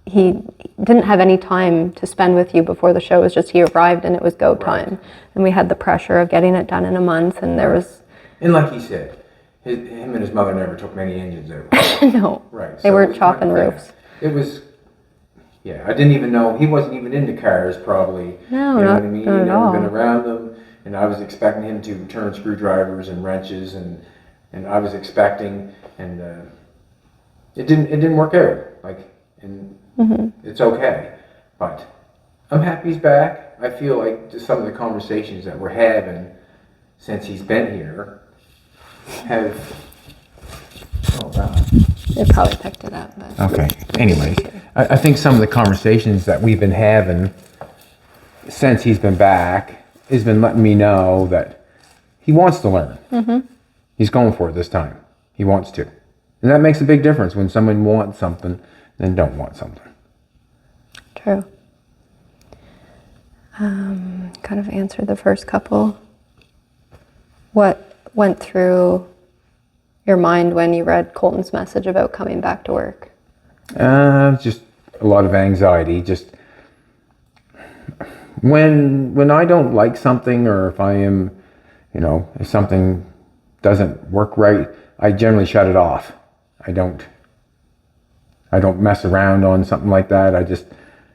He didn't have any time to spend with you before the show. It was just he arrived and it was go time. And we had the pressure of getting it done in a month, and there was... And like he said, him and his mother never took many engines out. No. Right. They so weren't it was chopping kind of- roofs. Yeah, it was, I didn't even know, he wasn't even into cars probably. No, you know not- what I mean? not at He'd never all. been around them, and I was expecting him to turn screwdrivers and wrenches, and I was expecting, and it didn't work out. It's okay, but I'm happy he's back. I feel like just some of the conversations that we're having since he's been here have. Oh wow. They probably picked it up. But Okay. Anyways, I think some of the conversations that we've been having since he's been back has been letting me know that he wants to learn. He's going for it this time. He wants to. And that makes a big difference when someone wants something and don't want something. True. Kind of answered the first couple. What went through your mind when you read Colton's message about coming back to work? Just a lot of anxiety. Just when I don't like something, or if I am, if something doesn't work right, I generally shut it off. I don't mess around on something like that. I just,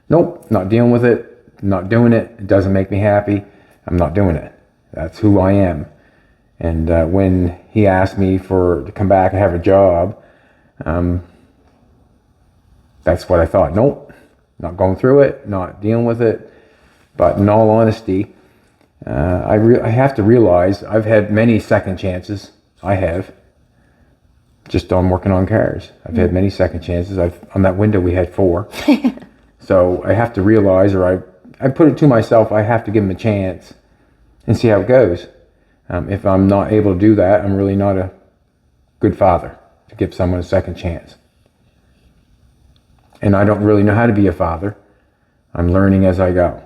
nope, not dealing with it, not doing it. It doesn't make me happy. I'm not doing it. That's who I am. And when he asked me to come back and have a job, that's what I thought. Nope, not going through it, not dealing with it. But in all honesty, I have to realize I've had many second chances. I have. Just on working on cars. I've had many second chances. On that window we had 4. So I have to realize, or I put it to myself, I have to give him a chance and see how it goes. If I'm not able to do that, I'm really not a good father to give someone a second chance. And I don't really know how to be a father. I'm learning as I go.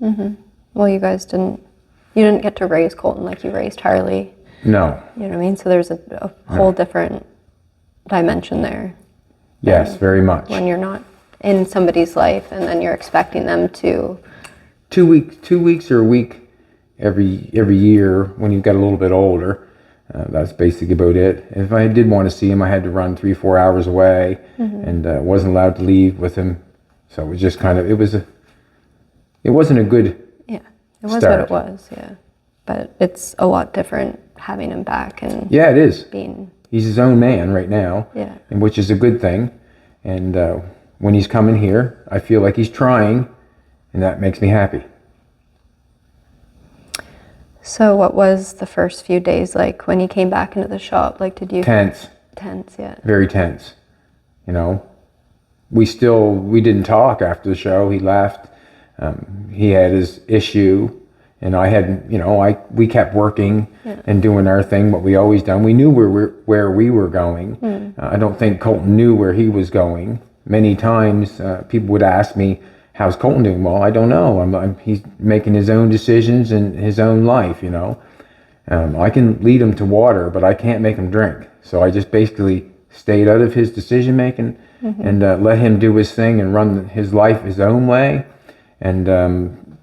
Well, you didn't get to raise Colton like you raised Harley. No. You know what I mean? So there's a whole different dimension there. Yes, very much. When you're not in somebody's life and then you're expecting them to... 2 weeks or a week every year when he got a little bit older. That's basically about it. If I did want to see him, I had to run 3-4 hours away, and wasn't allowed to leave with him. So it was just kind of, it wasn't a good Yeah, it was start. what it was, yeah. But it's a lot different having him back and Yeah, it is. being... He's his own man right now, Yeah. and which is a good thing. And when he's coming here, I feel like he's trying, and that makes me happy. So what was the first few days like when you came back into the shop? Like, did you... Tense. Tense, yeah. Very tense. We didn't talk after the show. He left. He had his issue, and I had, we kept working and doing our thing, what we always done. We knew where we were going. I don't think Colton knew where he was going. Many times people would ask me, how's Colton doing? Well, I don't know. He's making his own decisions in his own life, I can lead him to water, but I can't make him drink. So I just basically stayed out of his decision making, and let him do his thing and run his life his own way. And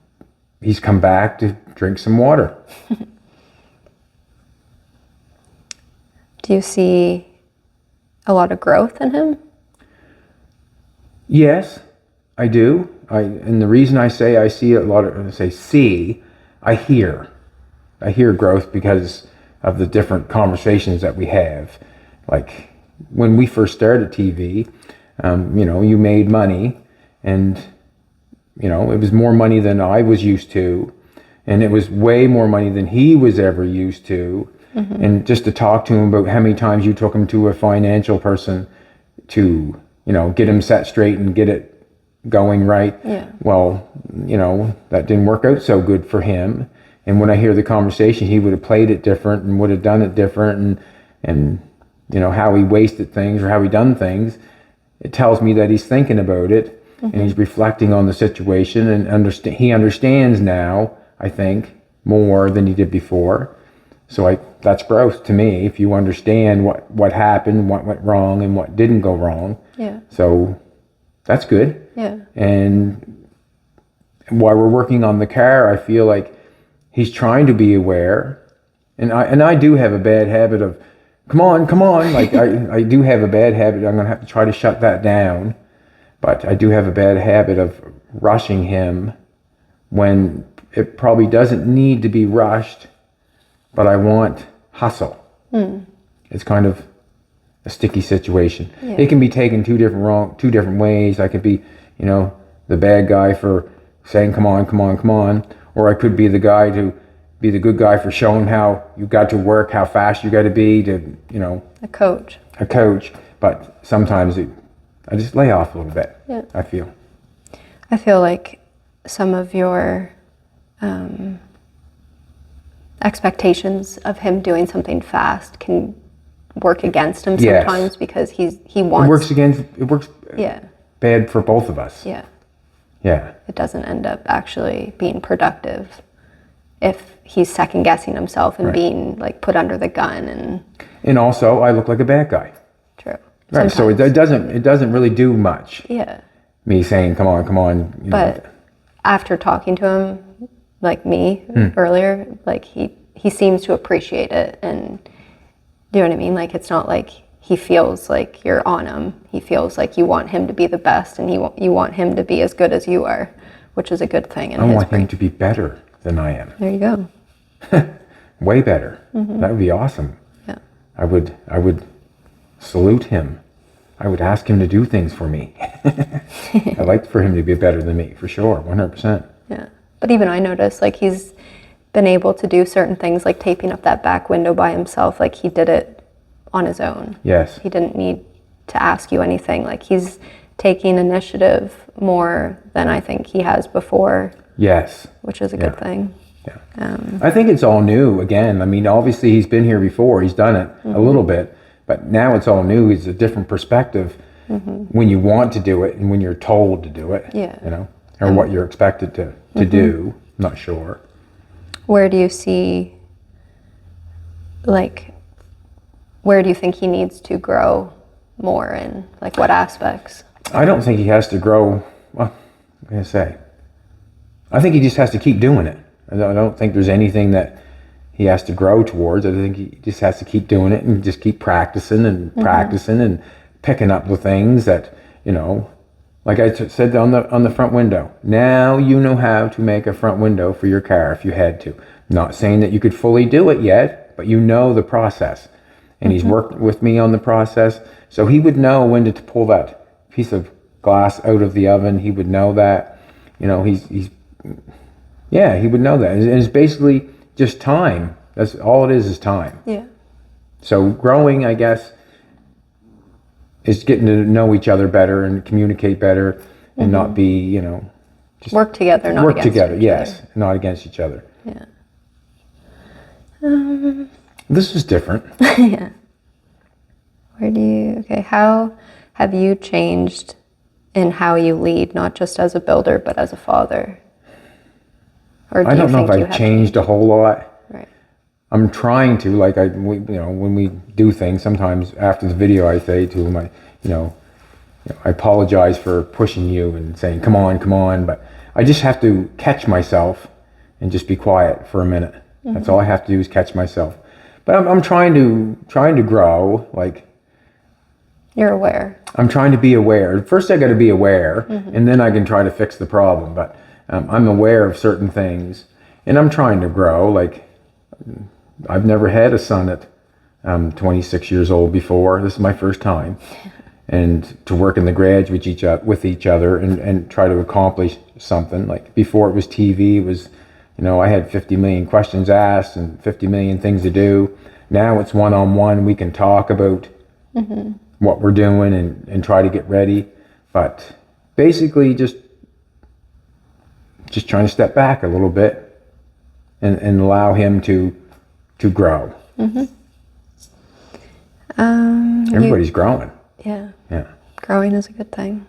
he's come back to drink some water. Do you see a lot of growth in him? Yes, I do. And the reason I say I see a lot of, I hear growth because of the different conversations that we have. Like when we first started TV, you made money, and it was more money than I was used to, and it was way more money than he was ever used to. And just to talk to him about how many times you took him to a financial person to, get him set straight and get it going right. Yeah. Well, that didn't work out so good for him. And when I hear the conversation, he would have played it different and would have done it different, and how he wasted things or how he done things. It tells me that he's thinking about it, and he's reflecting on the situation, and he understands now, I think, more than he did before. So that's growth to me, if you understand what happened, what went wrong, and what didn't go wrong. Yeah. So that's good. Yeah. And while we're working on the car, I feel like he's trying to be aware. And I do have a bad habit of, come on. Like I do have a bad habit. I'm going to have to try to shut that down. But I do have a bad habit of rushing him when it probably doesn't need to be rushed. But I want hustle. It's kind of a sticky situation. Yeah. It can be taken two different ways. I could be, the bad guy for saying, come on. Or I could be the guy to be the good guy for showing how you got to work, how fast you got to be to, A coach. But sometimes I just lay off a little bit, Yeah. I feel. I feel like some of your expectations of him doing something fast can work against him Yes. sometimes, because he wants. It works Yeah. bad for both of us. Yeah. Yeah. It doesn't end up actually being productive if he's second guessing himself and Right. being like put under the gun. And also, I look like a bad guy. True. Right. So it doesn't really do much. Yeah. Me saying, come on. But after talking to him, like me earlier, like he seems to appreciate it, and do you know what I mean? Like it's not like he feels like you're on him. He feels like you want him to be the best, and you want him to be as good as you are, which is a good thing in I his want brain. him to be better than I am. There you go. Way better. That would be awesome. Yeah. I would salute him. I would ask him to do things for me. I'd like for him to be better than me, for sure, 100%. Yeah. But even I noticed, like, he's been able to do certain things, like taping up that back window by himself. Like, he did it on his own. Yes. He didn't need to ask you anything. Like, he's taking initiative more than I think he has before. Yes. Which is a good thing. Yeah. I think it's all new again. I mean, obviously he's been here before. He's done it a little bit, but now it's all new. It's a different perspective when you want to do it and when you're told to do it. Yeah. Or what you're expected to do. I'm not sure. Where do you see, like, where do you think he needs to grow more in? Like, what aspects? I don't think he has to grow. Well, I'm going to say. I think he just has to keep doing it. I don't think there's anything that he has to grow towards. I think he just has to keep doing it and just keep practicing and practicing and picking up the things that, like I said on the front window. Now you know how to make a front window for your car if you had to. Not saying that you could fully do it yet, but you know the process. And he's worked with me on the process. So he would know when to pull that piece of glass out of the oven. He would know that. He would know that. And it's basically just time. That's all it is time. Yeah. So growing, I guess, is getting to know each other better and communicate better and not be, just work together, not work against together. each Yes, other. not against each other. Yeah. This is different. Yeah. How have you changed in how you lead, not just as a builder, but as a father? Or do I don't you know if think you I've have changed a whole lot. Right. I'm trying to, like when we do things, sometimes after the video I say to him, I apologize for pushing you and saying, come on, but I just have to catch myself and just be quiet for a minute. That's all I have to do is catch myself. But I'm trying to grow, like. You're aware. I'm trying to be aware. First I got to be aware, and then I can try to fix the problem. But I'm aware of certain things, and I'm trying to grow. Like, I've never had a son at 26 years old before. This is my first time. And to work in the garage with each other and try to accomplish something. Like, before it was TV, it was, I had 50 million questions asked and 50 million things to do. Now it's one-on-one. We can talk about what we're doing and try to get ready. But basically just trying to step back a little bit and allow him to grow. Everybody's growing. Yeah. Yeah. Growing is a good thing.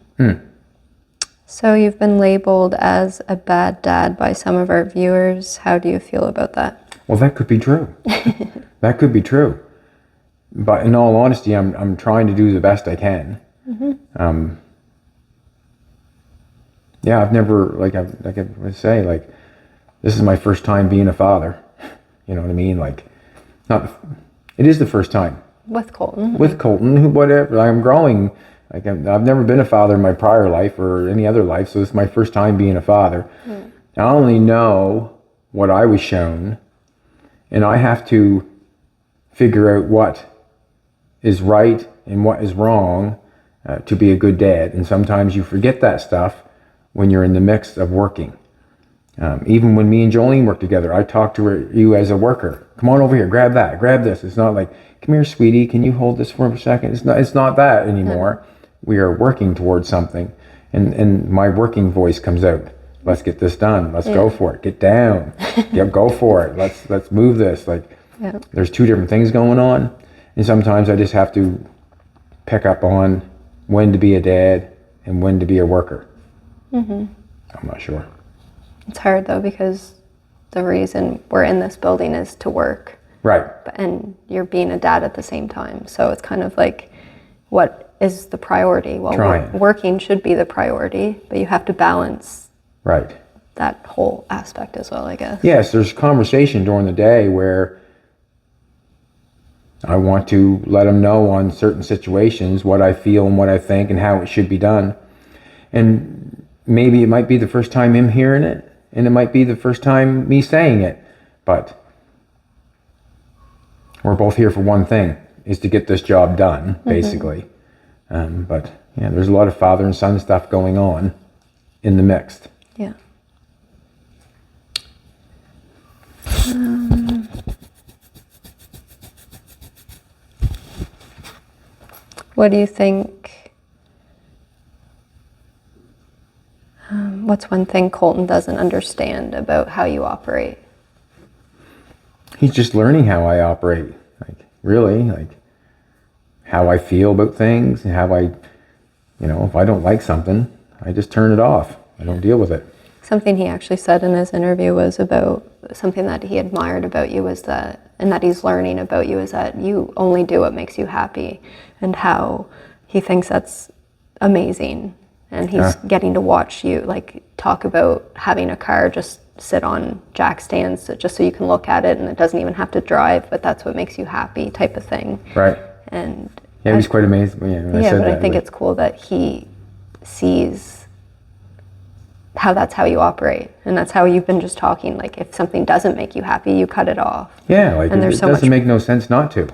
So you've been labeled as a bad dad by some of our viewers. How do you feel about that? Well, that could be true. That could be true. But in all honesty, I'm trying to do the best I can. Yeah, I've never, like I say, like, this is my first time being a father. You know what I mean? Like, it is the first time. With Colton. With Colton, whatever. I'm growing. Like, I've never been a father in my prior life or any other life, so this is my first time being a father. I only know what I was shown, and I have to figure out what is right and what is wrong to be a good dad. And sometimes you forget that stuff when you're in the mix of working. Even when me and Jolene work together, I talk to you as a worker. Come on over here, grab that, grab this. It's not like, come here, sweetie, can you hold this for a second? It's not that anymore. We are working towards something, and my working voice comes out. Let's get this done. Let's go for it. Get down. Go for it. Let's move this. Like, there's two different things going on, and sometimes I just have to pick up on when to be a dad and when to be a worker. I'm not sure. It's hard though, because the reason we're in this building is to work. Right. And you're being a dad at the same time. So it's kind of like, what is the priority? Well, working should be the priority, but you have to balance that whole aspect as well, I guess. Yes, there's conversation during the day where I want to let him know on certain situations what I feel and what I think and how it should be done. And maybe it might be the first time him hearing it, and it might be the first time me saying it, but we're both here for one thing, is to get this job done, basically. But yeah, there's a lot of father and son stuff going on in the mixed. Yeah. What do you think? What's one thing Colton doesn't understand about how you operate? He's just learning how I operate. Like, really, like how I feel about things and how I, if I don't like something, I just turn it off. I don't deal with it. Something he actually said in his interview was about something that he admired about you was that, and that he's learning about you, is that you only do what makes you happy, and how he thinks that's amazing. And he's getting to watch you, like, talk about having a car just sit on jack stands just so you can look at it and it doesn't even have to drive, but that's what makes you happy, type of thing. Right. And yeah, he was quite amazed. I think it's cool that he sees how that's how you operate, and that's how you've been just talking. Like, if something doesn't make you happy, you cut it off. Yeah, like, and it doesn't make no sense not to.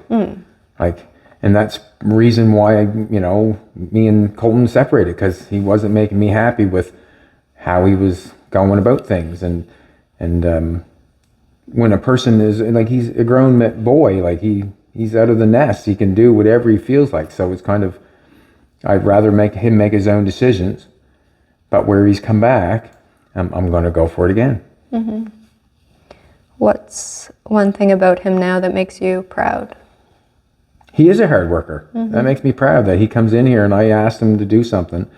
Like, and that's the reason why, me and Colton separated, because he wasn't making me happy with how he was going about things. And when a person is, like, he's a grown boy, like, he's out of the nest, he can do whatever he feels like. So it's kind of, I'd rather make him make his own decisions. But where he's come back, I'm going to go for it again. What's one thing about him now that makes you proud? He is a hard worker. That makes me proud that he comes in here and I asked him to do something.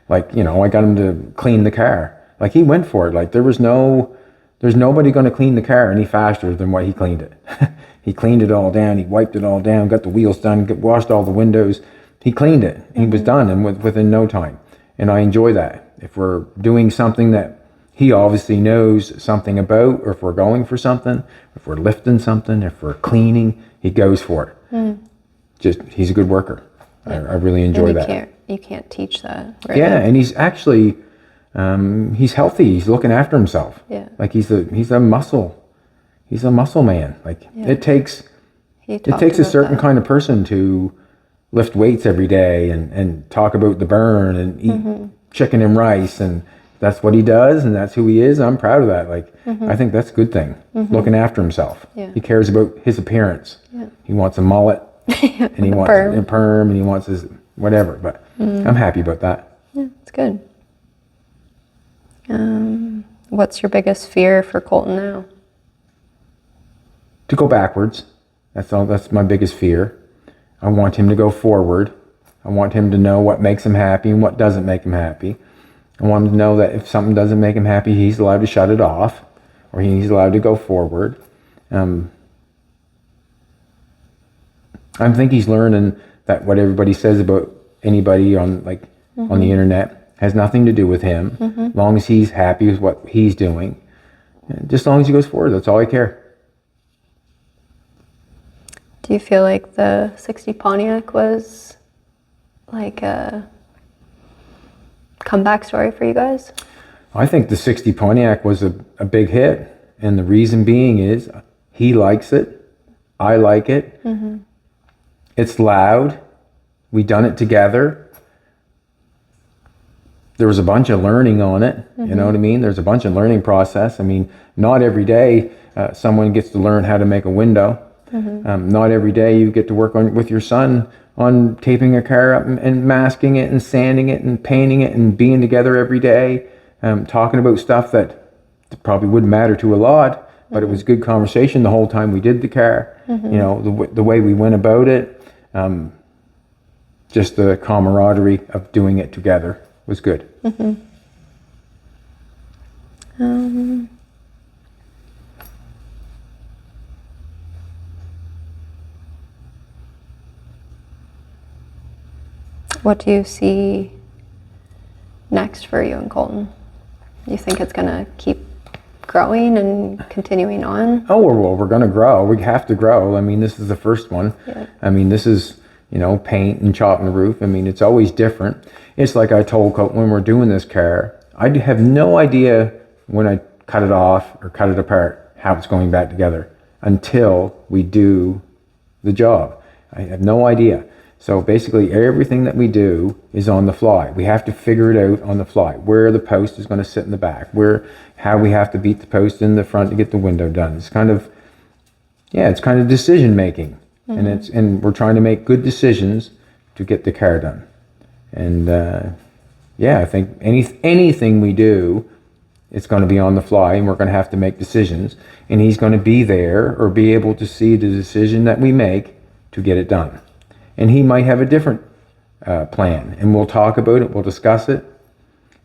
Like, I got him to clean the car. Like, he went for it. Like, there's nobody going to clean the car any faster than what he cleaned it. He cleaned it all down. He wiped it all down, got the wheels done, washed all the windows. He cleaned it. He was done and within no time. And I enjoy that. If we're doing something that he obviously knows something about, or if we're going for something, if we're lifting something, if we're cleaning, he goes for it. Just, he's a good worker. I really enjoy that. You can't teach that. Right? Yeah, and he's actually, he's healthy. He's looking after himself. Yeah. Like he's a muscle man. Like it takes a certain kind of person to lift weights every day and talk about the burn and eat chicken and rice, and that's what he does and that's who he is. I'm proud of that. Like I think that's a good thing. Looking after himself. Yeah. He cares about his appearance. Yeah. He wants a mullet and he wants a perm and he wants his whatever, but I'm happy about that. Yeah, it's good. What's your biggest fear for Colton now? To go backwards. That's my biggest fear. I want him to go forward. I want him to know what makes him happy and what doesn't make him happy. I want him to know that if something doesn't make him happy, he's allowed to shut it off, or he's allowed to go forward. I think he's learning that what everybody says about anybody on on the internet has nothing to do with him. As long as he's happy with what he's doing, and just as long as he goes forward, that's all I care. Do you feel like the 60 Pontiac was like a comeback story for you guys? I think the 60 Pontiac was a big hit, and the reason being is he likes it, I like it. It's loud. We done it together. There was a bunch of learning on it. You know what I mean? There's a bunch of learning process. I mean, not every day someone gets to learn how to make a window. Not every day you get to work with your son on taping a car up and masking it and sanding it and painting it and being together every day, talking about stuff that probably wouldn't matter to a lot, but it was good conversation the whole time we did the car. You know, the way we went about it, just the camaraderie of doing it together was good. What do you see next for you and Colton? You think it's going to keep growing and continuing on? Oh, well, we're going to grow. We have to grow. I mean, this is the first one. Yeah. I mean, this is, paint and chopping the roof. I mean, it's always different. It's like I told Colton when we're doing this car, I have no idea when I cut it off or cut it apart how it's going back together until we do the job. I have no idea. So basically everything that we do is on the fly. We have to figure it out on the fly. Where the post is going to sit in the back, how we have to beat the post in the front to get the window done. It's kind of decision making. And we're trying to make good decisions to get the car done. And I think anything we do, it's going to be on the fly, and we're going to have to make decisions. And he's going to be there or be able to see the decision that we make to get it done. And he might have a different plan, and we'll talk about it, we'll discuss it.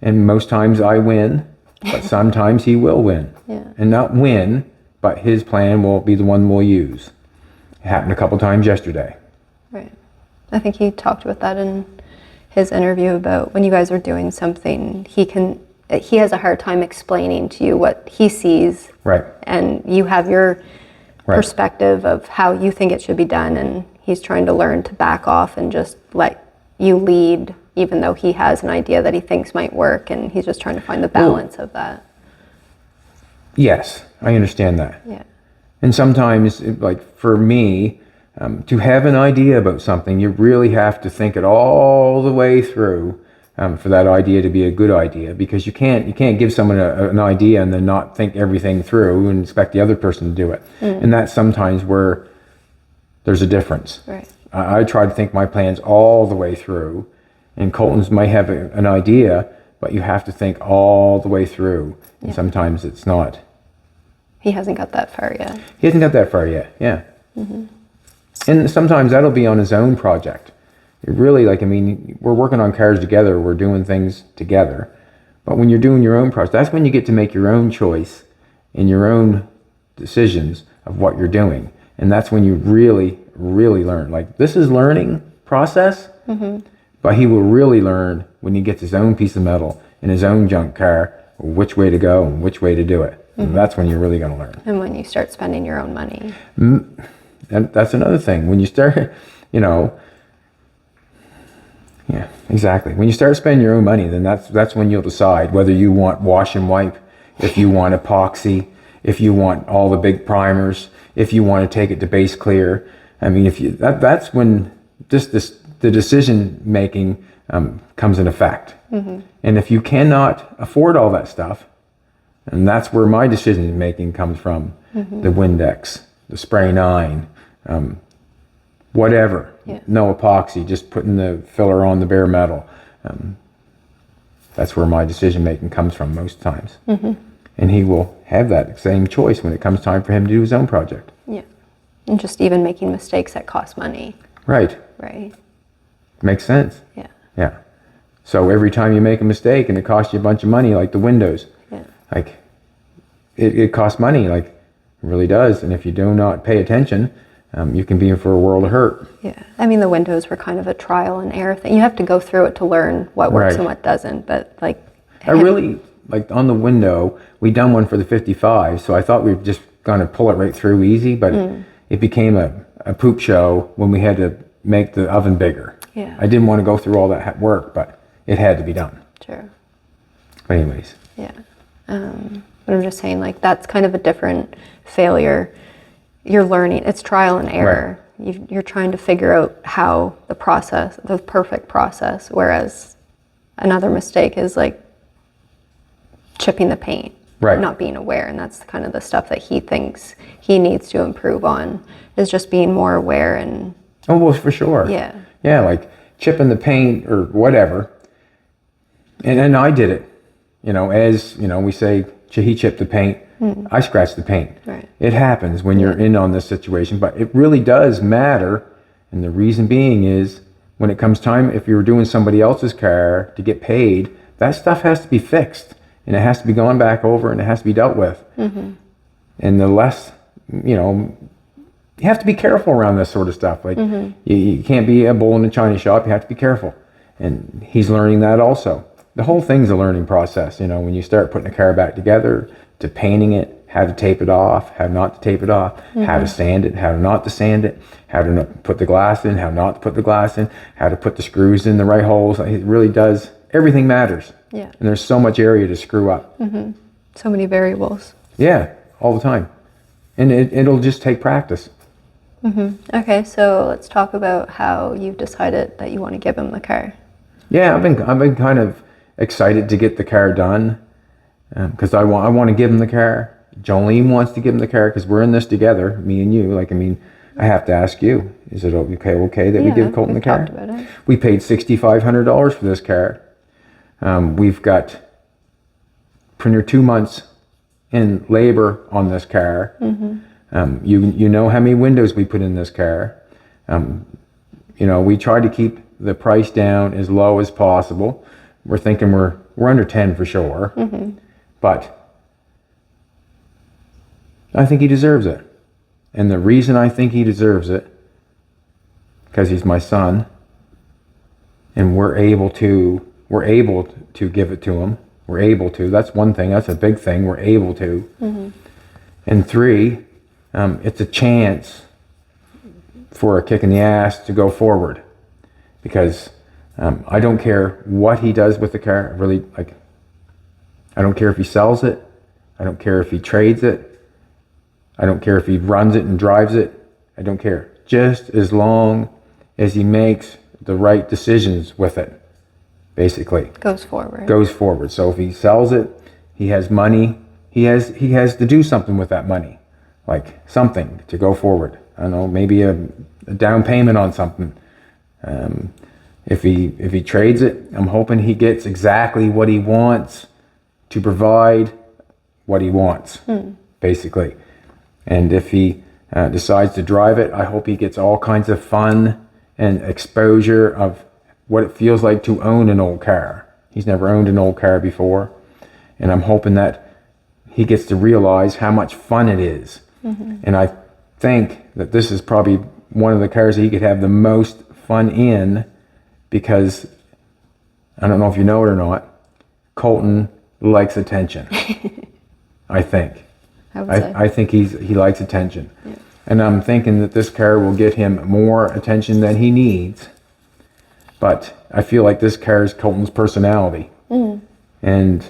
And most times I win, but sometimes he will win. Yeah. And not win, but his plan will be the one we'll use. It happened a couple times yesterday. Right. I think he talked about that in his interview about when you guys are doing something, he has a hard time explaining to you what he sees. Right. And you have your perspective of how you think it should be done, and he's trying to learn to back off and just let you lead, even though he has an idea that he thinks might work, and he's just trying to find the balance of that. Yes, I understand that. Yeah. And sometimes, like for me, to have an idea about something, you really have to think it all the way through for that idea to be a good idea, because you can't give someone an idea and then not think everything through and expect the other person to do it. And that's sometimes where there's a difference. Right. I try to think my plans all the way through, and Colton's might have an idea, but you have to think all the way through, and sometimes it's not. He hasn't got that far yet. He hasn't got that far yet, yeah. And sometimes that'll be on his own project. It really, we're working on cars together, we're doing things together, but when you're doing your own project, that's when you get to make your own choice and your own decisions of what you're doing. And that's when you really, really learn. Like, this is learning process, but he will really learn when he gets his own piece of metal in his own junk car, which way to go and which way to do it. And that's when you're really going to learn. And when you start spending your own money. And that's another thing. When you start, yeah, exactly. When you start spending your own money, then that's when you'll decide whether you want wash and wipe, if you want epoxy, if you want all the big primers, if you want to take it to base clear. I mean, that's when the decision making comes in effect. And if you cannot afford all that stuff, and that's where my decision making comes from, the Windex, the Spray 9, whatever, no epoxy, just putting the filler on the bare metal. That's where my decision making comes from most times. And he will have that same choice when it comes time for him to do his own project. Yeah. And just even making mistakes that cost money. Right. Right. Makes sense. Yeah. Yeah. So every time you make a mistake and it costs you a bunch of money, like the windows, like it costs money, like it really does. And if you do not pay attention, you can be in for a world of hurt. Yeah. I mean, the windows were kind of a trial and error thing. You have to go through it to learn what works and what doesn't. But like, I really, like on the window, we done one for the 55. So I thought we were just going to pull it right through easy, but it became a poop show when we had to make the oven bigger. Yeah. I didn't want to go through all that work, but it had to be done. Sure. But anyways. Yeah. But I'm just saying, like, that's kind of a different failure. You're learning. It's trial and error. Right. You're trying to figure out how the perfect process, whereas another mistake is like chipping the paint, not being aware. And that's kind of the stuff that he thinks he needs to improve on, is just being more aware. And oh, well, for sure. Yeah. Yeah, like chipping the paint or whatever. And I did it, as, we say, he chipped the paint, I scratched the paint. Right. It happens when you're in on this situation, but it really does matter. And the reason being is when it comes time, if you're doing somebody else's car to get paid, that stuff has to be fixed and it has to be gone back over and it has to be dealt with. And the less, you have to be careful around this sort of stuff. Like you can't be a bull in a china shop. You have to be careful. And he's learning that also. The whole thing's a learning process, when you start putting a car back together, to painting it, how to tape it off, how not to tape it off, how to sand it, how not to sand it, how to put the glass in, how not to put the glass in, how to put the screws in the right holes. It really does. Everything matters. Yeah. And there's so much area to screw up. So many variables. Yeah, all the time. And it'll just take practice. Okay, so let's talk about how you've decided that you want to give him the car. Yeah, I've been kind of excited to get the car done because I want to give him the car. Jolene wants to give him the car because we're in this together, me and you. Like, I have to ask you, is it okay that we give Colton the car? Talked about it. We paid $6,500 for this car. We've got pretty near 2 months in labor on this car. You know how many windows we put in this car. We try to keep the price down as low as possible. We're thinking we're under 10 for sure, but I think he deserves it. And the reason I think he deserves it, because he's my son, and we're able to give it to him. We're able to. That's one thing. That's a big thing. We're able to. And 3, it's a chance for a kick in the ass to go forward, because I don't care what he does with the car. I don't care if he sells it. I don't care if he trades it. I don't care if he runs it and drives it. I don't care. Just as long as he makes the right decisions with it, basically. Goes forward. So if he sells it, he has money. He has to do something with that money, like something to go forward. I don't know, maybe a down payment on something. If he trades it, I'm hoping he gets exactly what he wants to provide what he wants, basically. And if he decides to drive it, I hope he gets all kinds of fun and exposure of what it feels like to own an old car. He's never owned an old car before. And I'm hoping that he gets to realize how much fun it is. And think that this is probably one of the cars that he could have the most fun in, because I don't know if you know it or not, Colton likes attention. I think. I think he likes attention. Yeah. And I'm thinking that this car will get him more attention than he needs. But I feel like this car is Colton's personality. And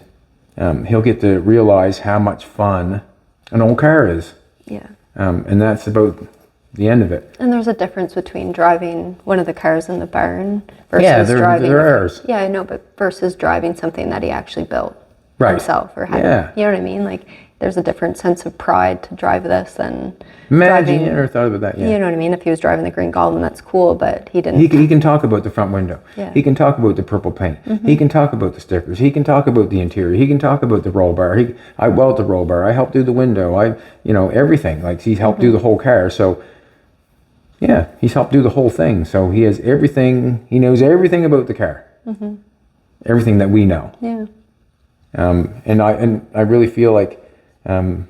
he'll get to realize how much fun an old car is. Yeah. And that's about the end of it. And there's a difference between driving one of the cars in the barn versus driving... there is. Yeah, I know, but versus driving something that he actually built himself or had. Yeah. You know what I mean? Like, there's a different sense of pride to drive this than Imagine, you never thought about that yet. You know what I mean? If he was driving the Green Goblin, that's cool, but he didn't. He can talk about the front window. Yeah. He can talk about the purple paint. He can talk about the stickers. He can talk about the interior. He can talk about the roll bar. I weld the roll bar. I helped do the window. Everything. Like, he's helped do the whole car. So, yeah, he's helped do the whole thing. So he has everything. He knows everything about the car. Everything that we know. Yeah. And I really feel like I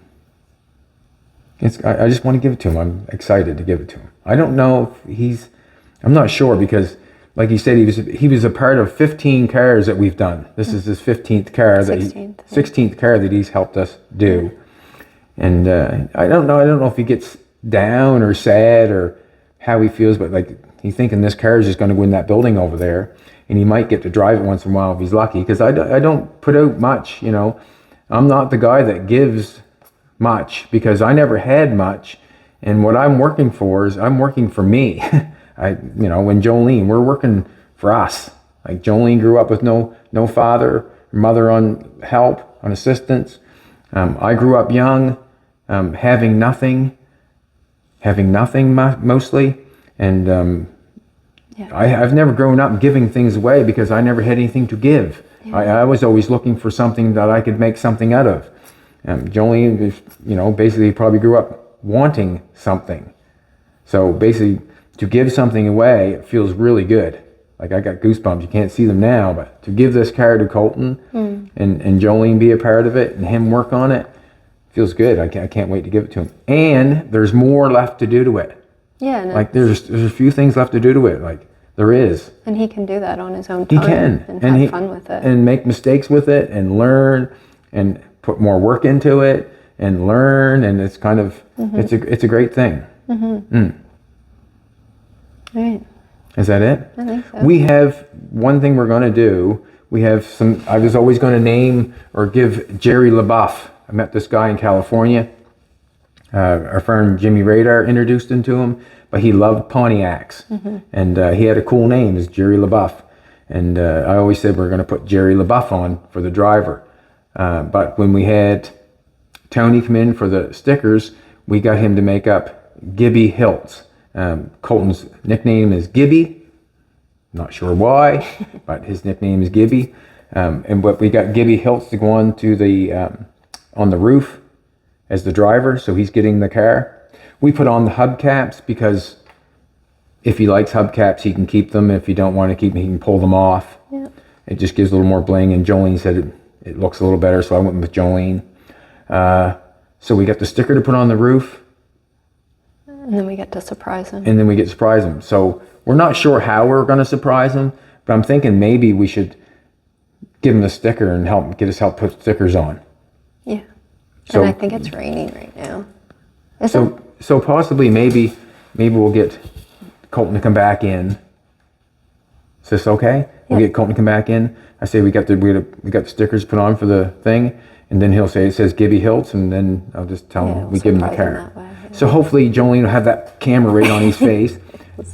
just want to give it to him. I'm excited to give it to him. I don't know if I'm not sure, because like he said, he was a part of 15 cars that we've done. This is his 15th car, 16th car that he's helped us do. And I don't know if he gets down or sad or how he feels, but like, he's thinking this car is just going to win that building over there, and he might get to drive it once in a while if he's lucky, because I don't put out much, I'm not the guy that gives much, because I never had much, and what I'm working for is I'm working for me. When Jolene, we're working for us. Like, Jolene grew up with no father or mother on help, on assistance. I grew up young, having nothing mostly, and I've never grown up giving things away, because I never had anything to give. I was always looking for something that I could make something out of. Jolene, basically probably grew up wanting something. So basically, to give something away, it feels really good. Like, I got goosebumps. You can't see them now, but to give this car to Colton and Jolene be a part of it and him work on it, feels good. I can't wait to give it to him. And there's more left to do to it. Yeah. Like, there's a few things left to do to it. Like, there is. And he can do that on his own time. He can. And have fun with it. And make mistakes with it and learn and put more work into it and learn. And it's kind of, it's a great thing. Right. Is that it? I think so. We have one thing we're going to do. We have I was always going to name or give Jerry LaBeouf. I met this guy in California. Our friend Jimmy Radar introduced him to him, but he loved Pontiacs. And he had a cool name, is Jerry LaBeouf. And I always said we're going to put Jerry LaBeouf on for the driver. But when we had Tony come in for the stickers, we got him to make up Gibby Hilts. Colton's nickname is Gibby. Not sure why, but his nickname is Gibby. But we got Gibby Hilts to go on to on the roof as the driver, so he's getting the car. We put on the hubcaps, because if he likes hubcaps, he can keep them. If you don't want to keep them, he can pull them off. Yeah. It just gives a little more bling, and Jolene said it looks a little better, so I went with Jolene. So we got the sticker to put on the roof. And then we get to surprise him. And then we get to surprise him. So we're not sure how we're going to surprise him, but I'm thinking maybe we should give him the sticker and get us help put stickers on. Yeah. So, and I think it's raining right now. So possibly maybe we'll get Colton to come back in. Is this okay? We'll get Colton to come back in. I say we got the stickers put on for the thing, and then he'll say it says Gibby Hilts, and then I'll just tell him we give him the car. So hopefully Jolene will have that camera right on his face.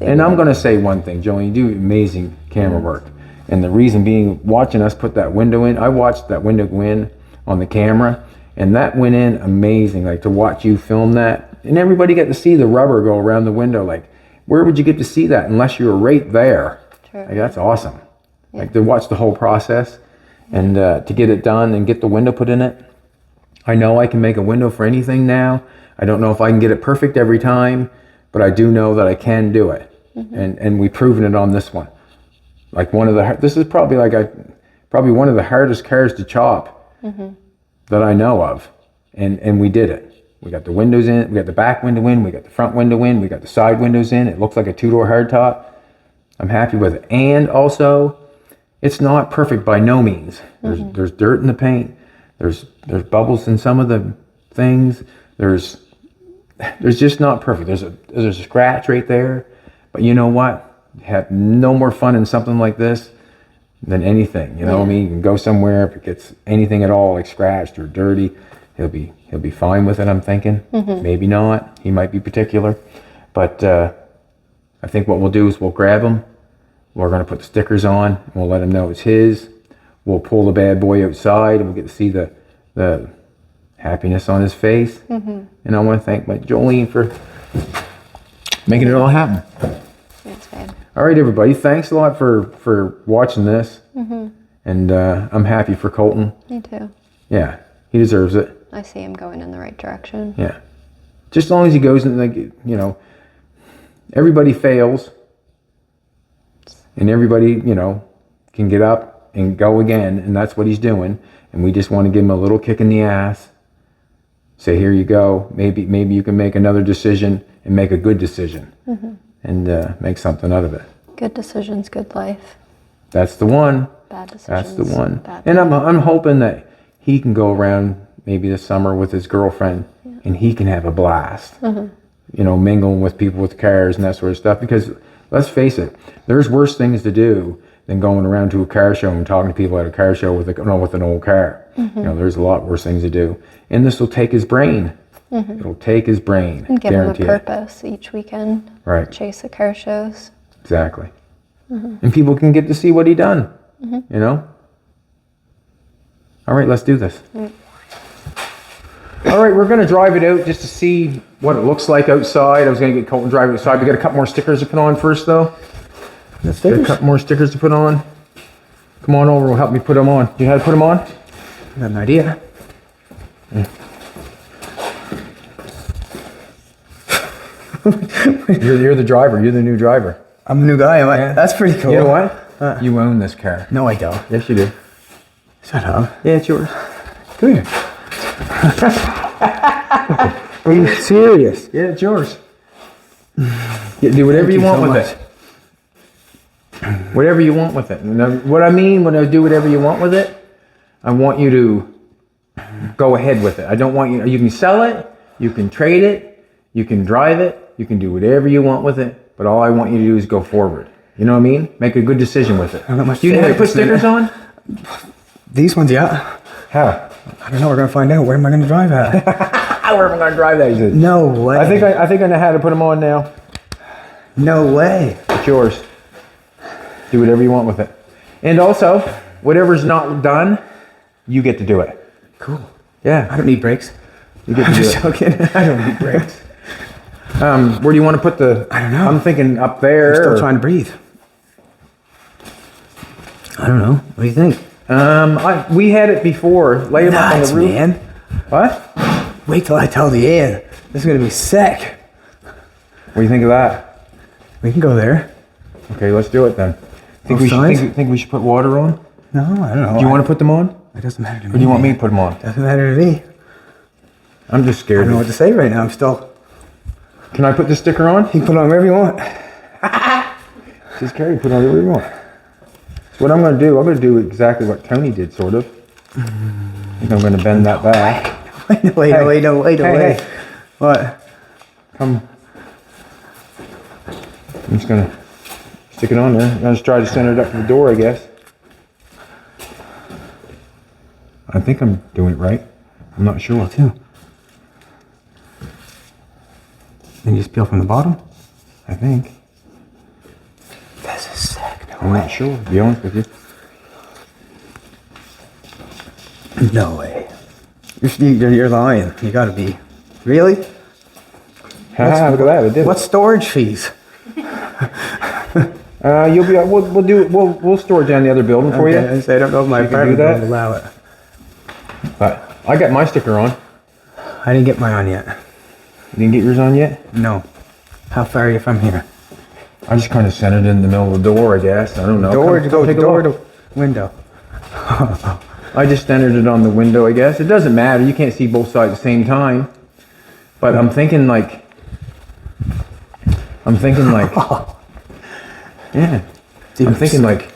And I'm going to say one thing, Jolene, you do amazing camera work. And the reason being, watching us put that window in, I watched that window go in on the camera, and that went in amazing. Like, to watch you film that, and everybody got to see the rubber go around the window. Like, where would you get to see that unless you were right there? True. Like, that's awesome. Yeah. Like, to watch the whole process and to get it done and get the window put in it. I know I can make a window for anything now. I don't know if I can get it perfect every time, but I do know that I can do it. And we've proven it on this one. Like, this is probably probably one of the hardest cars to chop that I know of, and we did it. We got the windows in. We got the back window in. We got the front window in. We got the side windows in. It looks like a 2-door hardtop. I'm happy with it. And also, it's not perfect by no means. There's dirt in the paint. There's bubbles in some of the things. There's just not perfect. There's a scratch right there. But you know what? Have no more fun in something like this than anything. You know what I mean? You can go somewhere, if it gets anything at all like scratched or dirty, he'll be fine with it, I'm thinking. Maybe not. He might be particular. But I think what we'll do is we'll grab him. We're going to put the stickers on. And we'll let him know it's his. We'll pull the bad boy outside and we'll get to see the happiness on his face. And I want to thank my Jolene for making it all happen. Thanks, babe. All right, everybody. Thanks a lot for watching this. And I'm happy for Colton. Me too. Yeah, he deserves it. I see him going in the right direction. Yeah. Just as long as he goes in, like, you know, everybody fails. And everybody, you know, can get up and go again. And that's what he's doing. And we just want to give him a little kick in the ass. Say, here you go. Maybe you can make another decision and make a good decision. And make something out of it. Good decisions, good life. That's the one. Bad decisions. That's the one. Bad And I'm hoping that he can go around maybe this summer with his girlfriend and he can have a blast. You know, mingling with people with cars and that sort of stuff. Because let's face it, there's worse things to do than going around to a car show and talking to people at a car show with an old car. You know, there's a lot worse things to do. And this will take his brain. It'll take his brain. And give him a guarantee it. purpose each weekend. Right. Chase the car shows. Exactly. And people can get to see what he done. You know? All right, let's do this. All right, we're going to drive it out just to see what it looks like outside. I was going to get Colton to drive it outside. We got a couple more stickers to put on first, though. Got a couple more stickers to put on. Come on over, will help me put them on. Do you know how to put them on? I got an idea. You're the driver. You're the new driver. I'm a new guy. That's pretty cool. You know what? You own this car. No, I don't. Yes, you do. Shut up. Yeah, it's yours. Come here. Are you serious? Yeah, it's yours. Do whatever you want with it. Whatever you want with it. Now, what I mean when I do whatever you want with it, I want you to go ahead with it. I don't want you. You can sell it. You can trade it. You can drive it. You can do whatever you want with it. But all I want you to do is go forward. You know what I mean? Make a good decision with it. I don't know much Do you know how to put to say. stickers on? These ones, yeah. How? I don't know. We're gonna find out. Where am I gonna drive at? Where am I going to drive that? He said. No way. I think I know how to put them on now. No way. It's yours. Do whatever you want with it. And also, whatever's not done, you get to do it. Cool. Yeah. I don't need brakes. You get to I'm do just it. joking. I don't need brakes. Where do you want to put the... I don't know. I'm thinking up there. I'm still or- trying to breathe. I don't know. What do you think? We had it before. Lay them up on the Nuts, roof. man. What? Wait till I tell the Ian. This is gonna be sick. What do you think of that? We can go there. Okay, let's do it then. Both sides? Think we should put water on? No, I don't know. Do you want to put them on? It doesn't matter to me. Or do you want me to put them on? Doesn't matter to me. I'm just I scared. don't know what to say right now. I'm still. Can I put the sticker on? You can put it on wherever you want. Just carry, put it on whatever you want. So what I'm going to do, I'm going to do exactly what Tony did, sort of. I think I'm going to bend that back. Wait. Hey. What? Come. I'm just going to stick it on there. I'm going to try to center it up to the door, I guess. I think I'm doing it right. I'm not sure. Too. Then you just peel from the bottom? I think. This is sick. No I'm way. not sure, to be honest with you. No way. You're lying. You gotta be. Really? Look at that, I did it. What's storage fees? You'll be. We'll store it down the other building for you. I don't know if my You can do apartment that? will allow it. But I got my sticker on. I didn't get mine on yet. You didn't get yours on yet? No. How far are you from here? I just kind of centered it in the middle of the door, I guess. I don't know. Come take a door look. to window. I just centered it on the window, I guess. It doesn't matter. You can't see both sides at the same time. But I'm thinking like, yeah. I'm thinking like,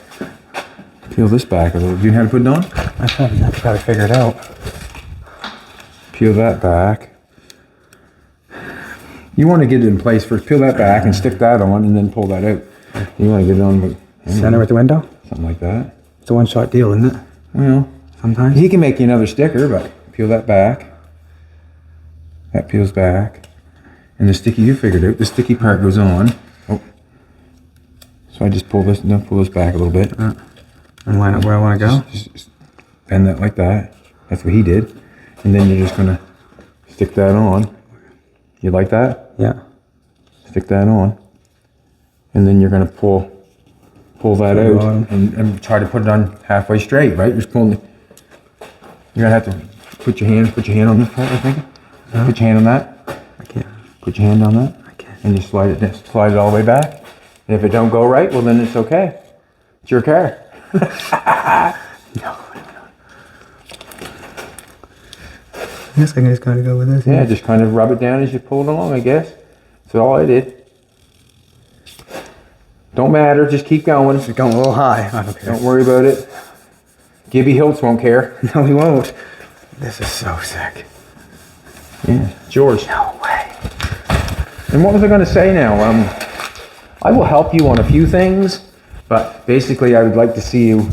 peel this back a little. Do you know how to put it on? I try to figure it out. Peel that back. You want to get it in place first. Peel that back and stick that on, and then pull that out. You want to get it on with Center at the window? something like that. It's a one-shot deal, isn't it? Well, Sometimes. he can make you another sticker, but peel that back. That peels back, and the sticky you figured out. The sticky part goes on. Oh, so I just pull this back a little bit. And line up where I want to go? Just bend that like that. That's what he did, and then you're just gonna stick that on. You like that? Yeah. Stick that on, and then you're gonna pull that out on. and try to put it on halfway straight, right? You're just pulling. You're gonna have to put your hand on this part, I think. Put your hand on that. I can't. Put your hand on that. I can't. And just slide it all the way back. And if it don't go right, well then it's okay. It's your car. No. I guess I can just kind of go with this. Yeah, just kind of rub it down as you pull it along, I guess. That's all I did. Don't matter, just keep going. It's going a little high. I don't care. Don't worry about it. Gibby Hiltz won't care. No, he won't. This is so sick. Yeah, George. No way. And what was I going to say now? I will help you on a few things, but basically I would like to see you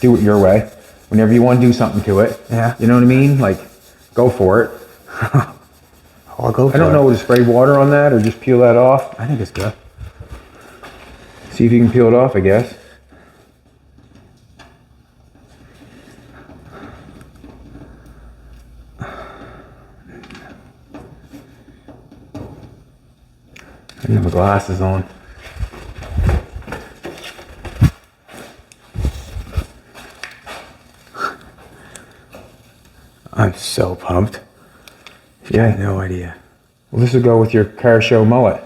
do it your way. Whenever you want to do something to it. Yeah. You know what I mean? Like, go for it. I'll go for it. I don't know, to spray water on that or just peel that off. I think it's good. See if you can peel it off, I guess. I didn't have my glasses on. I'm so pumped. Yeah. I had no idea. Well, this will go with your car show mullet.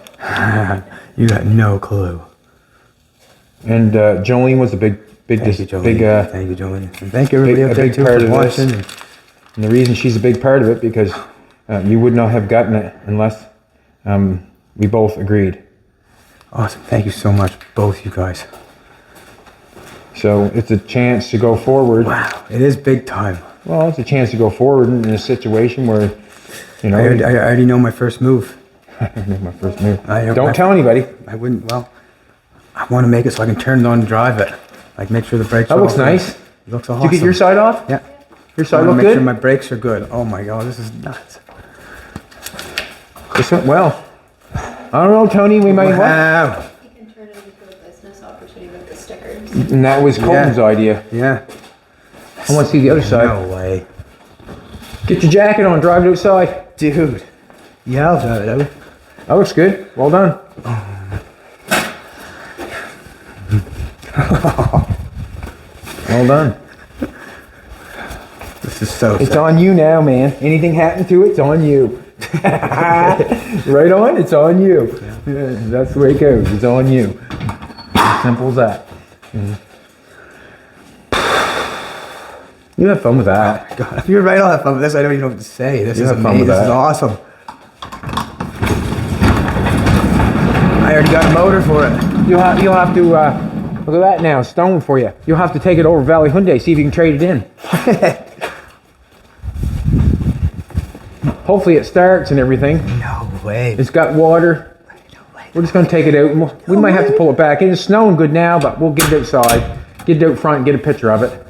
You got no clue. And Jolene was a big, Thank you, Jolene. Thank you, Jolene. And thank you, everybody out there, too, part for of this. watching. And the reason she's a big part of it, because you would not have gotten it unless we both agreed. Awesome. Thank you so much, both you guys. So it's a chance to go forward. Wow. It is big time. Well, it's a chance to go forward in a situation where, you know. I already know my first move. I know my first move. I- Don't my- tell anybody. I wouldn't, well, I want to make it so I can turn it on and drive it. Like, make sure the brakes That are looks all good. nice. It looks awesome. Did you get your side off? Yeah. Your I side want to look make good? sure my brakes are good. Oh my God, this is nuts. This went well. I don't know, Tony, we might. Wow. You can turn it into a business opportunity with the stickers. And that was Colton's idea. Yeah. I want to see the other side. No way. Get your jacket on, drive it outside. Dude. Yeah, I'll drive it over. That looks good. Well done. Well done. This is so It's sick. on you now, man. Anything happened to it, it's on you. Right on? It's on you. Yeah, that's the way it goes. It's on you. As simple as that. You have fun with that. God, if you're right, I'll have fun with this. I don't even know what to say. This You is have fun amazing. with This is that. awesome. I already got a motor for it. You'll have to, look at that now, stone for you. You'll have to take it over Valley Hyundai, see if you can trade it in. Hopefully it starts and everything. No way. It's got water. No way. We're just gonna take it out. And we might have to pull it back in. It's snowing good now, but we'll get it outside. Get it out front and get a picture of it.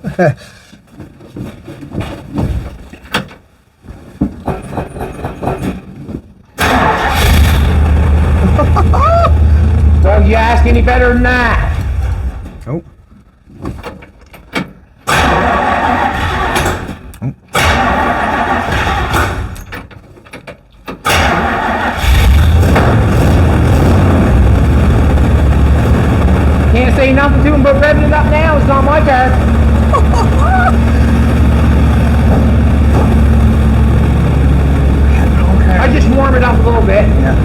Well, you ask any better than that? Oh. Can't say nothing to him but revving it up now. It's not my car. I just warm it up a little bit. Yeah.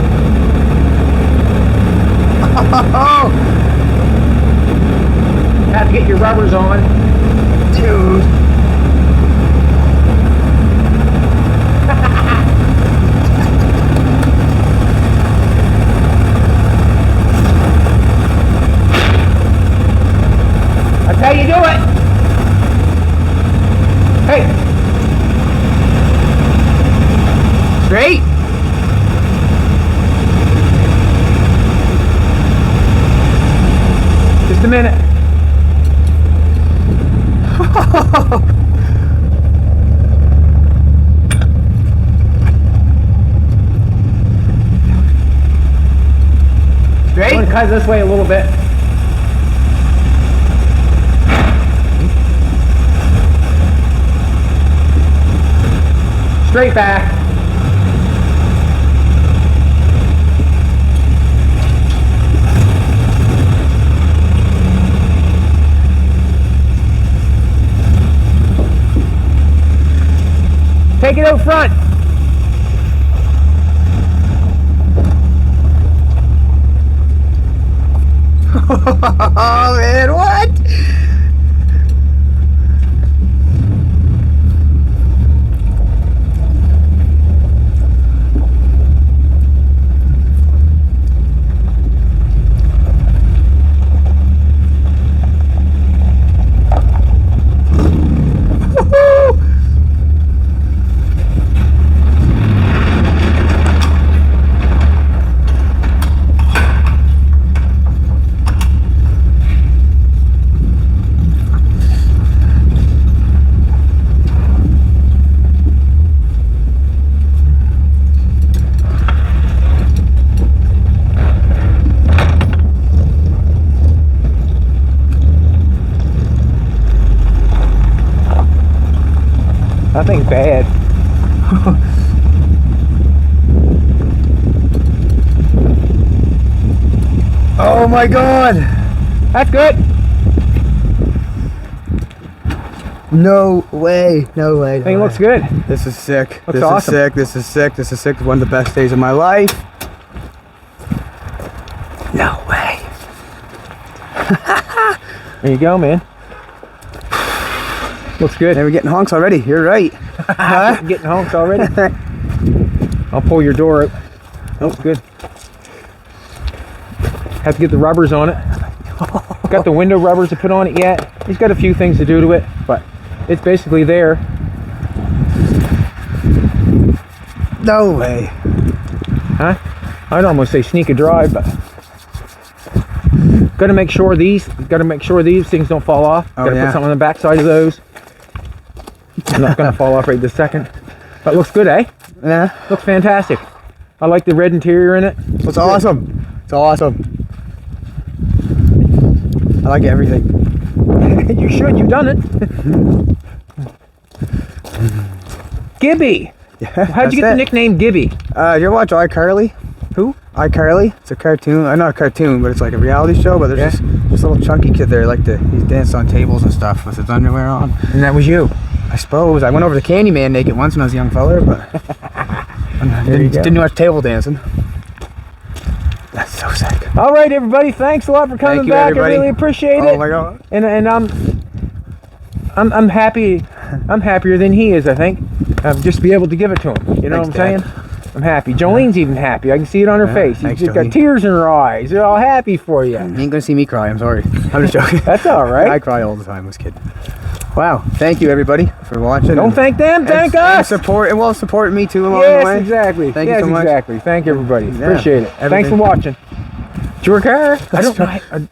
Have to get your rubbers on. Dude. Straight. Just a minute. Straight. I'm going to cut this way a little bit. Straight back. Take it out front. Oh man, what? That thing's bad. Oh my god! That's good. No way, no way. No Thing way. looks good. This is sick. Looks this awesome. is sick. This is sick. This is sick. One of the best days of my life. No way. There you go, man. Looks good. They were getting honks already. You're right. Huh? Getting honks already. I'll pull your door out. Oh, good. Have to get the rubbers on it. Got the window rubbers to put on it yet. He's got a few things to do to it, but it's basically there. No way. Huh? I'd almost say sneak a drive, but gotta make sure these things don't fall off. Oh, Gotta yeah. put something on the back side of those. I'm not gonna fall off right this second. But looks good, eh? Yeah. Looks fantastic. I like the red interior in it. It's awesome. It's awesome. I like everything. You should, you've done it. Gibby. Yeah. How'd you get the nickname Gibby? You ever watch iCarly? Who? iCarly? It's a cartoon. Not a cartoon, but it's like a reality show. But there's this little chunky kid there, he's danced on tables and stuff with his underwear on. And that was you. I suppose I went over to Candyman naked once when I was a young feller, but didn't do much table dancing. That's so sick. All right, everybody. Thanks a lot for coming Thank you, back. everybody. I really appreciate it. Oh my god. And I'm happy. I'm happier than he is. I think. Just to be able to give it to him. You know Thanks, what I'm Dad. saying? I'm happy. Jolene's even happy. I can see it on her face. She's thanks, just got Jolene. tears in her eyes. They're all happy for you. You ain't gonna see me cry. I'm sorry. I'm just joking. That's all right. I cry all the time. I was kidding. Wow. Thank you, everybody, for watching. Don't thank them. Thank us. And support me too along the Yes, way. exactly. Thank you yes, so much. exactly. Thank everybody. Yeah, Appreciate it. Thanks everything. for watching. It's your car. I don't know.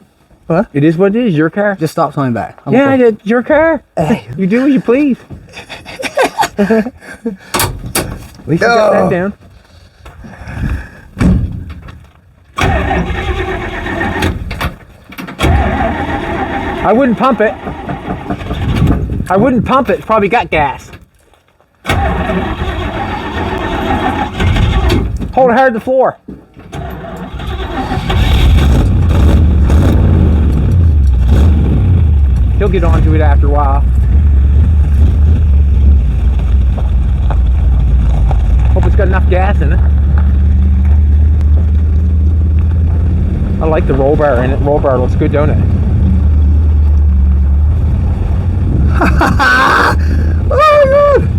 What? It is what it is. Your car. Just stop coming back. Yeah, it's your car. You do as you please. At least you got that down. I wouldn't pump it. I wouldn't pump it. It's probably got gas. Hold it hard to the floor. He'll get onto it after a while. Hope it's got enough gas in it. I like the roll bar in it. Roll bar looks good, don't it? Oh my god!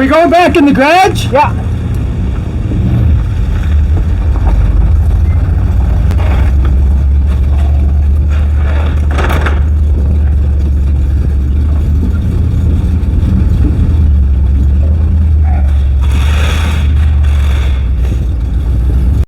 we going back in the garage? Yeah.